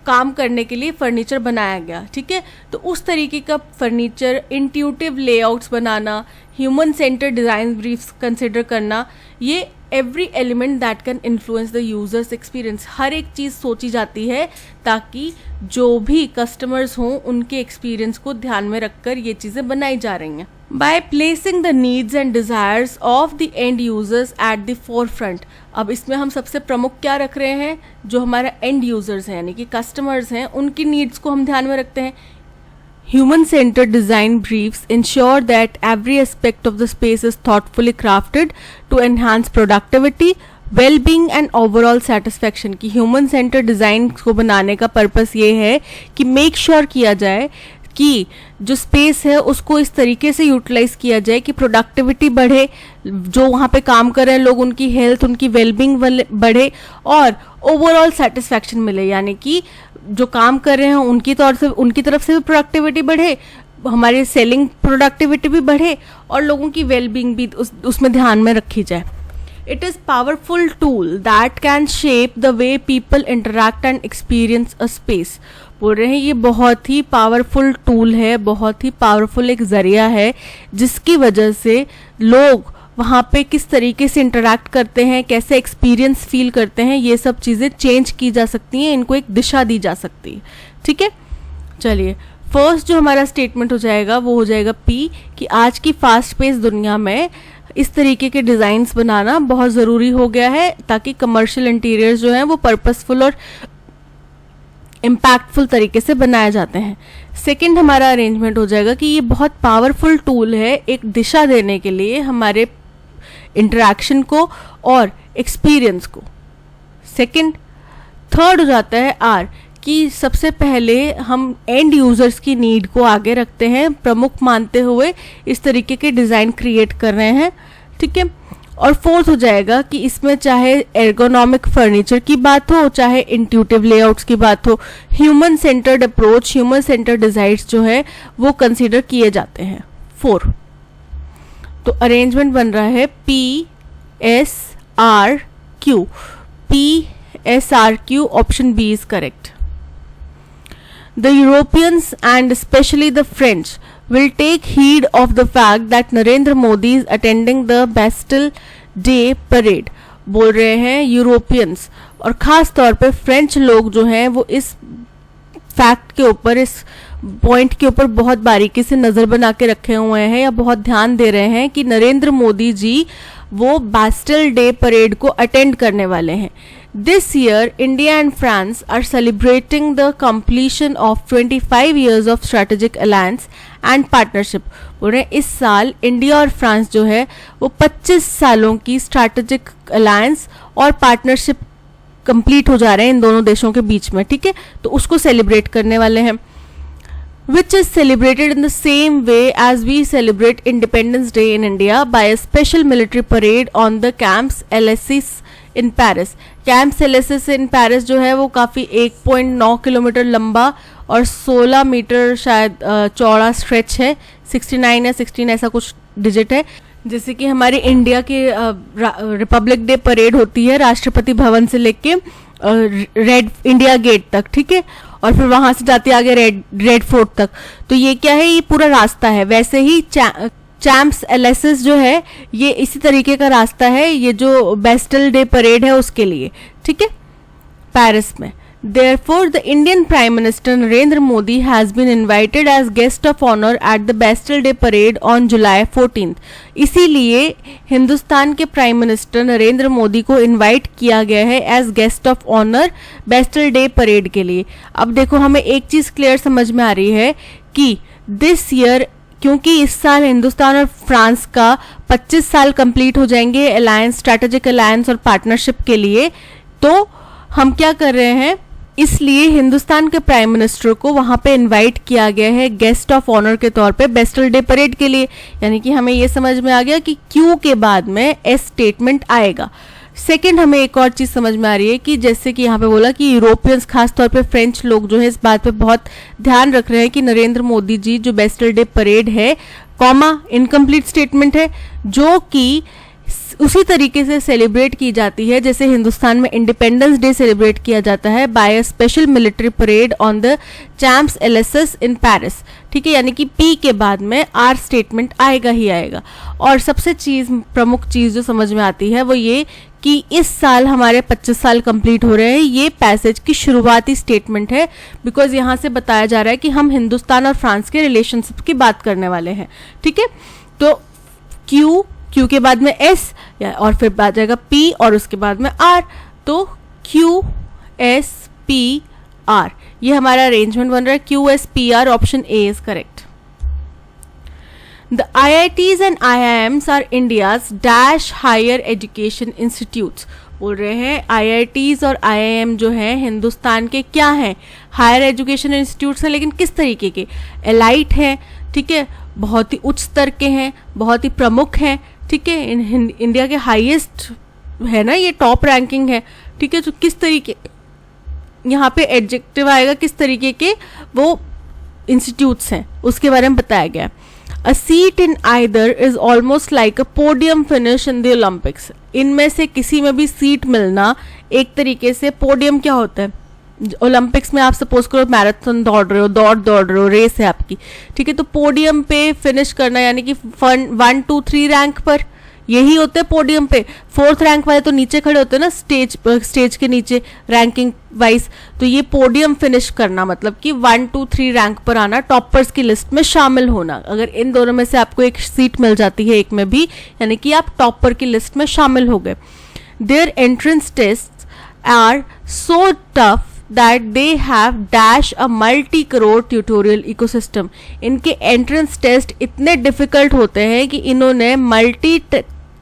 काम करने के लिए फर्नीचर बनाया गया, ठीक है। तो उस तरीके का फर्नीचर, इंट्यूटिव लेआउट्स बनाना, human center design briefs consider करना, ये every element that can influence the users experience, हर एक चीज़ सोची जाती है ताकि जो भी कस्टमर्स हों उनके एक्सपीरियंस को ध्यान में रखकर ये चीज़ें बनाई जा रही हैं। By placing the needs and desires of the end users at the four front. अब इसमें हम सबसे प्रमुख क्या रख रहे हैं, जो हमारा एंड यूजर्स हैं यानी कि कस्टमर्स हैं, उनकी नीड्स को हम ध्यान में रखते हैं। Human centered design briefs ensure that every aspect of the space is thoughtfully crafted to enhance productivity, well-being and overall satisfaction। कि human centered design को बनाने का पर्पस ये है कि मेक श्योर किया जाए कि जो स्पेस है उसको इस तरीके से यूटिलाइज किया जाए कि प्रोडक्टिविटी बढ़े, जो वहाँ पे काम कर रहे हैं लोग, उनकी हेल्थ, उनकी वेलबींग बढ़े और ओवरऑल सेटिस्फैक्शन मिले, यानी कि जो काम कर रहे हैं उनकी तरफ से भी प्रोडक्टिविटी बढ़े, हमारी सेलिंग प्रोडक्टिविटी भी बढ़े और लोगों की वेलबींग भी उसमें ध्यान में रखी जाए। It is powerful tool that can shape the way people interact and experience a space. बोल रहे हैं ये बहुत ही पावरफुल टूल है, बहुत ही पावरफुल एक जरिया है जिसकी वजह से लोग वहाँ पे किस तरीके से इंटरैक्ट करते हैं, कैसे एक्सपीरियंस फील करते हैं, ये सब चीज़ें चेंज की जा सकती हैं, इनको एक दिशा दी जा सकती है, ठीक है। चलिए फर्स्ट जो हमारा स्टेटमेंट हो जाएगा वो हो जाएगा पी, कि आज की फास्ट पेस दुनिया में इस तरीके के डिज़ाइंस बनाना बहुत ज़रूरी हो गया है ताकि कमर्शियल इंटीरियर्स जो हैं वो पर्पसफुल और इम्पैक्टफुल तरीके से बनाए जाते हैं। सेकंड हमारा अरेंजमेंट हो जाएगा कि ये बहुत पावरफुल टूल है एक दिशा देने के लिए हमारे इंटरैक्शन को और एक्सपीरियंस को। सेकंड, थर्ड हो जाता है आर, कि सबसे पहले हम एंड यूजर्स की नीड को आगे रखते हैं, प्रमुख मानते हुए इस तरीके के डिज़ाइन क्रिएट कर रहे हैं, ठीक है। और फोर्थ हो जाएगा कि इसमें चाहे एर्गोनॉमिक फर्नीचर की बात हो, चाहे इंट्यूटिव लेआउट्स की बात हो, human centred approach, human centred designs जो है वो कंसीडर किए जाते हैं। 4 तो अरेंजमेंट बन रहा है P S R Q. P S R Q, option B is correct. The Europeans and especially the French will take heed of the fact that Narendra Modi is attending the Bastille Day parade। बोल रहे हैं Europeans और ख़ास तौर पे French लोग जो हैं वो इस फैक्ट के ऊपर, इस पॉइंट के ऊपर बहुत बारीकी से नज़र बना के रखे हुए हैं या बहुत ध्यान दे रहे हैं कि नरेंद्र मोदी जी वो बास्टिल डे परेड को अटेंड करने वाले हैं। This year, India and France are celebrating the completion of 25 years of strategic alliance and partnership। बोल रहे हैं इस साल इंडिया और फ्रांस जो है वो 25 सालों की स्ट्रैटेजिक अलायंस और पार्टनरशिप कंप्लीट हो जा रहे हैं इन दोनों देशों के बीच में, ठीक है। तो उसको सेलिब्रेट करने वाले हैं, which is celebrated in the same way as we celebrate Independence Day in India by a special military parade on the Camps Elysees in Paris। Camps Elysees in Paris जो है वो काफ़ी 1.9 किलोमीटर लंबा और 16 metre शायद चौड़ा stretch है, 69 या 16 ऐसा कुछ डिजिट है। जैसे कि हमारे इंडिया के रिपब्लिक डे परेड होती है राष्ट्रपति भवन से लेके रेड इंडिया गेट तक, ठीक है, और फिर वहाँ से जाती है आगे रेड फोर्ट तक। तो ये क्या है, ये पूरा रास्ता है। वैसे ही चैम्प्स एलिसिस जो है ये इसी तरीके का रास्ता है, ये जो बेस्टिल डे परेड है उसके लिए, ठीक है, पेरिस में। Therefore, the Indian Prime Minister Narendra Modi has been invited as guest of honor at the Bastille Day Parade on July 14th। इसीलिए हिंदुस्तान के प्राइम मिनिस्टर नरेंद्र मोदी को इनवाइट किया गया है as guest of honour Bastille day parade के लिए। अब देखो हमें एक चीज़ क्लियर समझ में आ रही है कि दिस ईयर, क्योंकि इस साल हिंदुस्तान और फ्रांस का 25 साल कंप्लीट हो जाएंगे अलायंस, स्ट्रैटेजिक अलायंस और पार्टनरशिप के लिए, तो हम क्या कर रहे हैं, इसलिए हिंदुस्तान के प्राइम मिनिस्टर को वहाँ पे इनवाइट किया गया है गेस्ट ऑफ ऑनर के तौर पे बेस्टिल डे परेड के लिए। यानी कि हमें ये समझ में आ गया कि क्यू के बाद में एस स्टेटमेंट आएगा। सेकंड, हमें एक और चीज़ समझ में आ रही है कि जैसे कि यहाँ पे बोला कि यूरोपियंस, खासतौर पे फ्रेंच लोग जो है इस बात पे बहुत ध्यान रख रहे हैं कि नरेंद्र मोदी जी जो बेस्टर डे परेड है, कॉमा इनकम्प्लीट स्टेटमेंट है, जो कि उसी तरीके से सेलिब्रेट की जाती है जैसे हिंदुस्तान में इंडिपेंडेंस डे सेलिब्रेट किया जाता है, by a special military parade on the Champs Elysees in Paris. ठीक है, यानी कि पी के बाद में आर स्टेटमेंट आएगा ही आएगा। और सबसे प्रमुख चीज़ जो समझ में आती है वो ये कि इस साल हमारे 25 साल कंप्लीट हो रहे हैं। ये पैसेज की शुरुआती स्टेटमेंट है, बिकॉज यहाँ से बताया जा रहा है कि हम हिंदुस्तान और फ्रांस के रिलेशनशिप की बात करने वाले हैं। ठीक है, तो क्यू के बाद में एस और फिर आ जाएगा पी और उसके बाद में आर, तो क्यू एस पी आर, ये हमारा अरेंजमेंट बन रहा है। Q S P R, option A is correct. The IITs and IIMs are India's dash higher education institutes। बोल रहे हैं IITs और IIM जो है हिंदुस्तान के क्या हैं, हायर एजुकेशन इंस्टीट्यूट्स हैं, लेकिन किस तरीके के, एलाइट हैं, ठीक है, बहुत ही उच्च स्तर के हैं, बहुत ही प्रमुख हैं, ठीक है, इंडिया के हाईएस्ट है ना, ये टॉप रैंकिंग है। ठीक है, तो किस तरीके, यहाँ पे एडजेक्टिव आएगा, किस तरीके के वो इंस्टीट्यूट्स हैं उसके बारे में बताया गया। A seat in either is almost like a podium finish in the Olympics। इनमें से किसी में भी सीट मिलना एक तरीके से, पोडियम क्या होता है, ओलंपिक्स में आप सपोज करो मैराथन दौड़ रहे हो, रेस है आपकी, ठीक है, तो पोडियम पे फिनिश करना यानी कि 1, 2, 3 रैंक पर, यही होते हैं पोडियम पे। 4th रैंक वाले तो नीचे खड़े होते हैं ना, स्टेज के नीचे रैंकिंग वाइज। तो ये पोडियम फिनिश करना मतलब कि 1, 2, 3 रैंक पर आना, टॉपर्स की लिस्ट में शामिल होना। अगर इन दोनों में से आपको एक सीट मिल जाती है एक में भी, यानी कि आप टॉपर की लिस्ट में शामिल हो गए। Their entrance test are so tough that they have dash a multi-crore tutorial ecosystem। इनके एंट्रेंस टेस्ट इतने डिफिकल्ट होते हैं कि इन्होंने मल्टी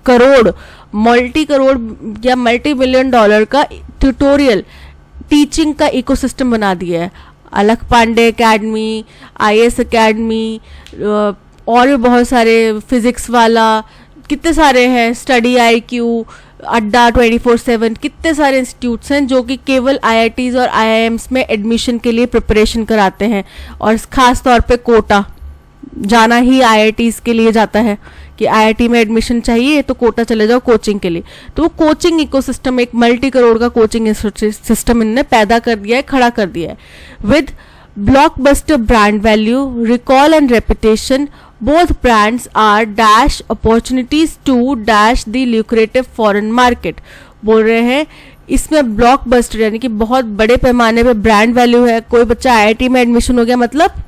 करोड़ या मल्टी-बिलियन डॉलर का ट्यूटोरियल टीचिंग का इकोसिस्टम बना दिया है। अलख पांडे एकेडमी, IAS एकेडमी, और भी बहुत सारे, फिजिक्स वाला, कितने सारे हैं, स्टडी IQ, अड्डा 24/7, कितने सारे इंस्टीट्यूट्स हैं जो कि केवल IITs और IIMs में एडमिशन के लिए प्रिपरेशन कराते हैं। और ख़ास तौर पे कोटा जाना ही IITs के लिए जाता है कि IIT में एडमिशन चाहिए तो कोटा चले जाओ कोचिंग के लिए। तो वो कोचिंग इकोसिस्टम, एक मल्टी करोड़ का कोचिंग सिस्टम इनने पैदा कर दिया है, खड़ा कर दिया है। With blockbuster brand value, recall and reputation, both brands are dash opportunities to dash the lucrative foreign market। बोल रहे हैं इसमें ब्लॉकबस्टर यानी कि बहुत बड़े पैमाने पे ब्रांड वैल्यू है। कोई बच्चा IIT में एडमिशन हो गया मतलब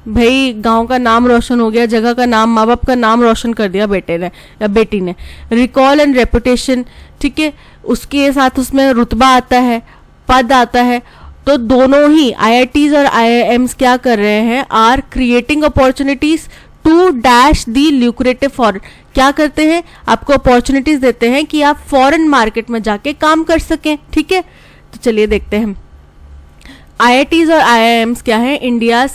भाई गांव का नाम रोशन हो गया, जगह का नाम, माँ बाप का नाम रोशन कर दिया बेटे ने या बेटी ने। रिकॉल एंड रेपुटेशन, ठीक है, उसके साथ उसमें रुतबा आता है, पद आता है। तो दोनों ही IITs और IIMs क्या कर रहे हैं, are creating opportunities to dash the lucrative foreign. क्या करते हैं, आपको अपॉर्चुनिटीज देते हैं कि आप फॉरेन मार्केट में जाके काम कर सकें। ठीक है, तो चलिए देखते हैं IITs और IIMs क्या है, इंडिया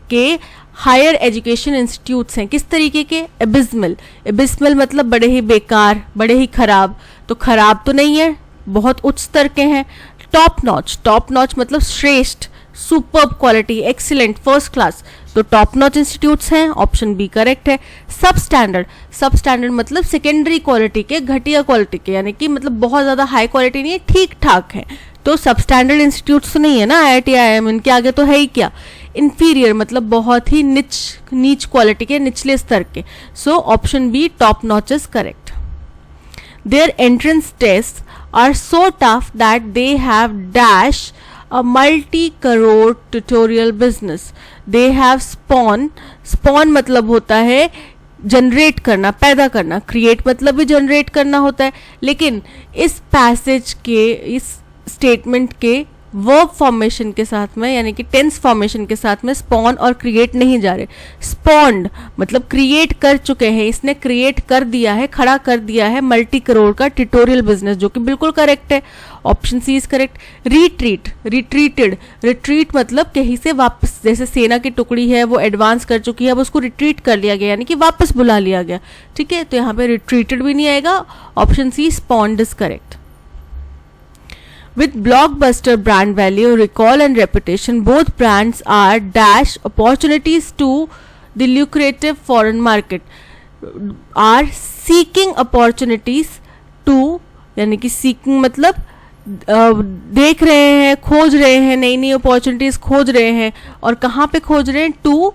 के हायर एजुकेशन इंस्टीट्यूट्स हैं। किस तरीके के, एबिस्मल मतलब बड़े ही बेकार, बड़े ही खराब। तो खराब तो नहीं है, बहुत उच्च स्तर के हैं। टॉप नॉच मतलब श्रेष्ठ, superb quality, excellent, first class. तो टॉप नॉच इंस्टीट्यूट्स हैं, ऑप्शन बी करेक्ट है। सब स्टैंडर्ड मतलब सेकेंडरी क्वालिटी के, घटिया क्वालिटी के, यानी कि मतलब बहुत ज्यादा हाई क्वालिटी नहीं है, ठीक ठाक है। तो सब स्टैंडर्ड इंस्टीट्यूट्स तो नहीं है ना IIT IIM, इनके आगे तो है ही क्या। इंफीरियर मतलब बहुत ही नीच क्वालिटी के, निचले स्तर के। So option B top notch is correct. Their entrance test are so tough that they have dash a multi-crore tutorial business। They have spawn मतलब होता है जनरेट करना, पैदा करना, क्रिएट मतलब भी जनरेट करना होता है। लेकिन इस पैसेज के, इस स्टेटमेंट के वर्ब फॉर्मेशन के साथ में, यानी कि टेंस फॉर्मेशन के साथ में स्पॉन और क्रिएट नहीं जा रहे। स्पॉन्ड मतलब क्रिएट कर चुके हैं, इसने क्रिएट कर दिया है, खड़ा कर दिया है मल्टी करोड़ का ट्यूटोरियल बिजनेस, जो कि बिल्कुल करेक्ट है, option C is correct. Retreat, retreated, retreat मतलब कहीं से वापस, जैसे सेना की टुकड़ी है वो एडवांस कर चुकी है, अब उसको रिट्रीट कर लिया गया, यानी कि वापस बुला लिया गया, ठीक है, तो यहाँ पे रिट्रीटेड भी नहीं आएगा, option C spawned is correct. With blockbuster brand value, recall and reputation, both brands are dash opportunities to the lucrative foreign market. Are seeking opportunities to, यानी कि seeking मतलब देख रहे हैं, खोज रहे हैं, नई नई अपॉर्चुनिटीज खोज रहे हैं, और कहाँ पे खोज रहे हैं? To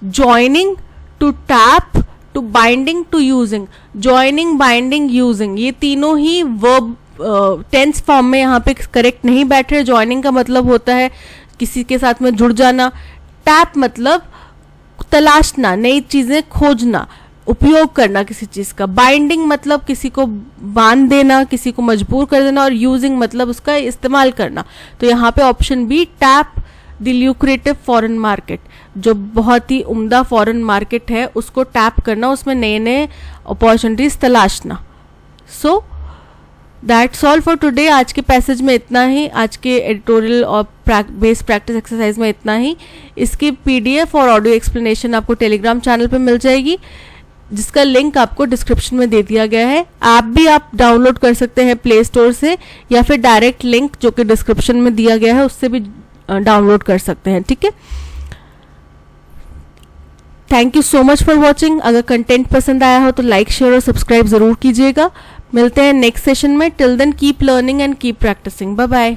joining, to tap, to binding, to using. Joining, binding, using, ये तीनों ही वर्ब टेंस फॉर्म में यहाँ पे करेक्ट नहीं बैठ रहे। ज्वाइनिंग का मतलब होता है किसी के साथ में जुड़ जाना, टैप मतलब तलाशना, नई चीजें खोजना, उपयोग करना किसी चीज का, बाइंडिंग मतलब किसी को बांध देना, किसी को मजबूर कर देना, और यूजिंग मतलब उसका इस्तेमाल करना। तो यहाँ पे option B, tap the lucrative foreign market, जो बहुत ही उम्दा फॉरेन मार्केट है उसको टैप करना, उसमें नए नए अपॉर्चुनिटीज तलाशना। So that's all for today. आज के पैसेज में इतना ही, आज के एडिटोरियल और बेस प्रैक्टिस एक्सरसाइज में इतना ही। इसकी पीडीएफ और ऑडियो एक्सप्लेनेशन आपको टेलीग्राम चैनल पे मिल जाएगी, जिसका लिंक आपको डिस्क्रिप्शन में दे दिया गया है। ऐप भी आप डाउनलोड कर सकते हैं प्ले स्टोर से, या फिर डायरेक्ट लिंक जो कि डिस्क्रिप्शन में दिया गया है उससे भी डाउनलोड कर सकते हैं, ठीक है। Thank you so much for watching. अगर कंटेंट पसंद आया हो तो लाइक, शेयर और सब्सक्राइब जरूर कीजिएगा। मिलते हैं नेक्स्ट सेशन में। Till then keep learning and keep practising. Bye bye.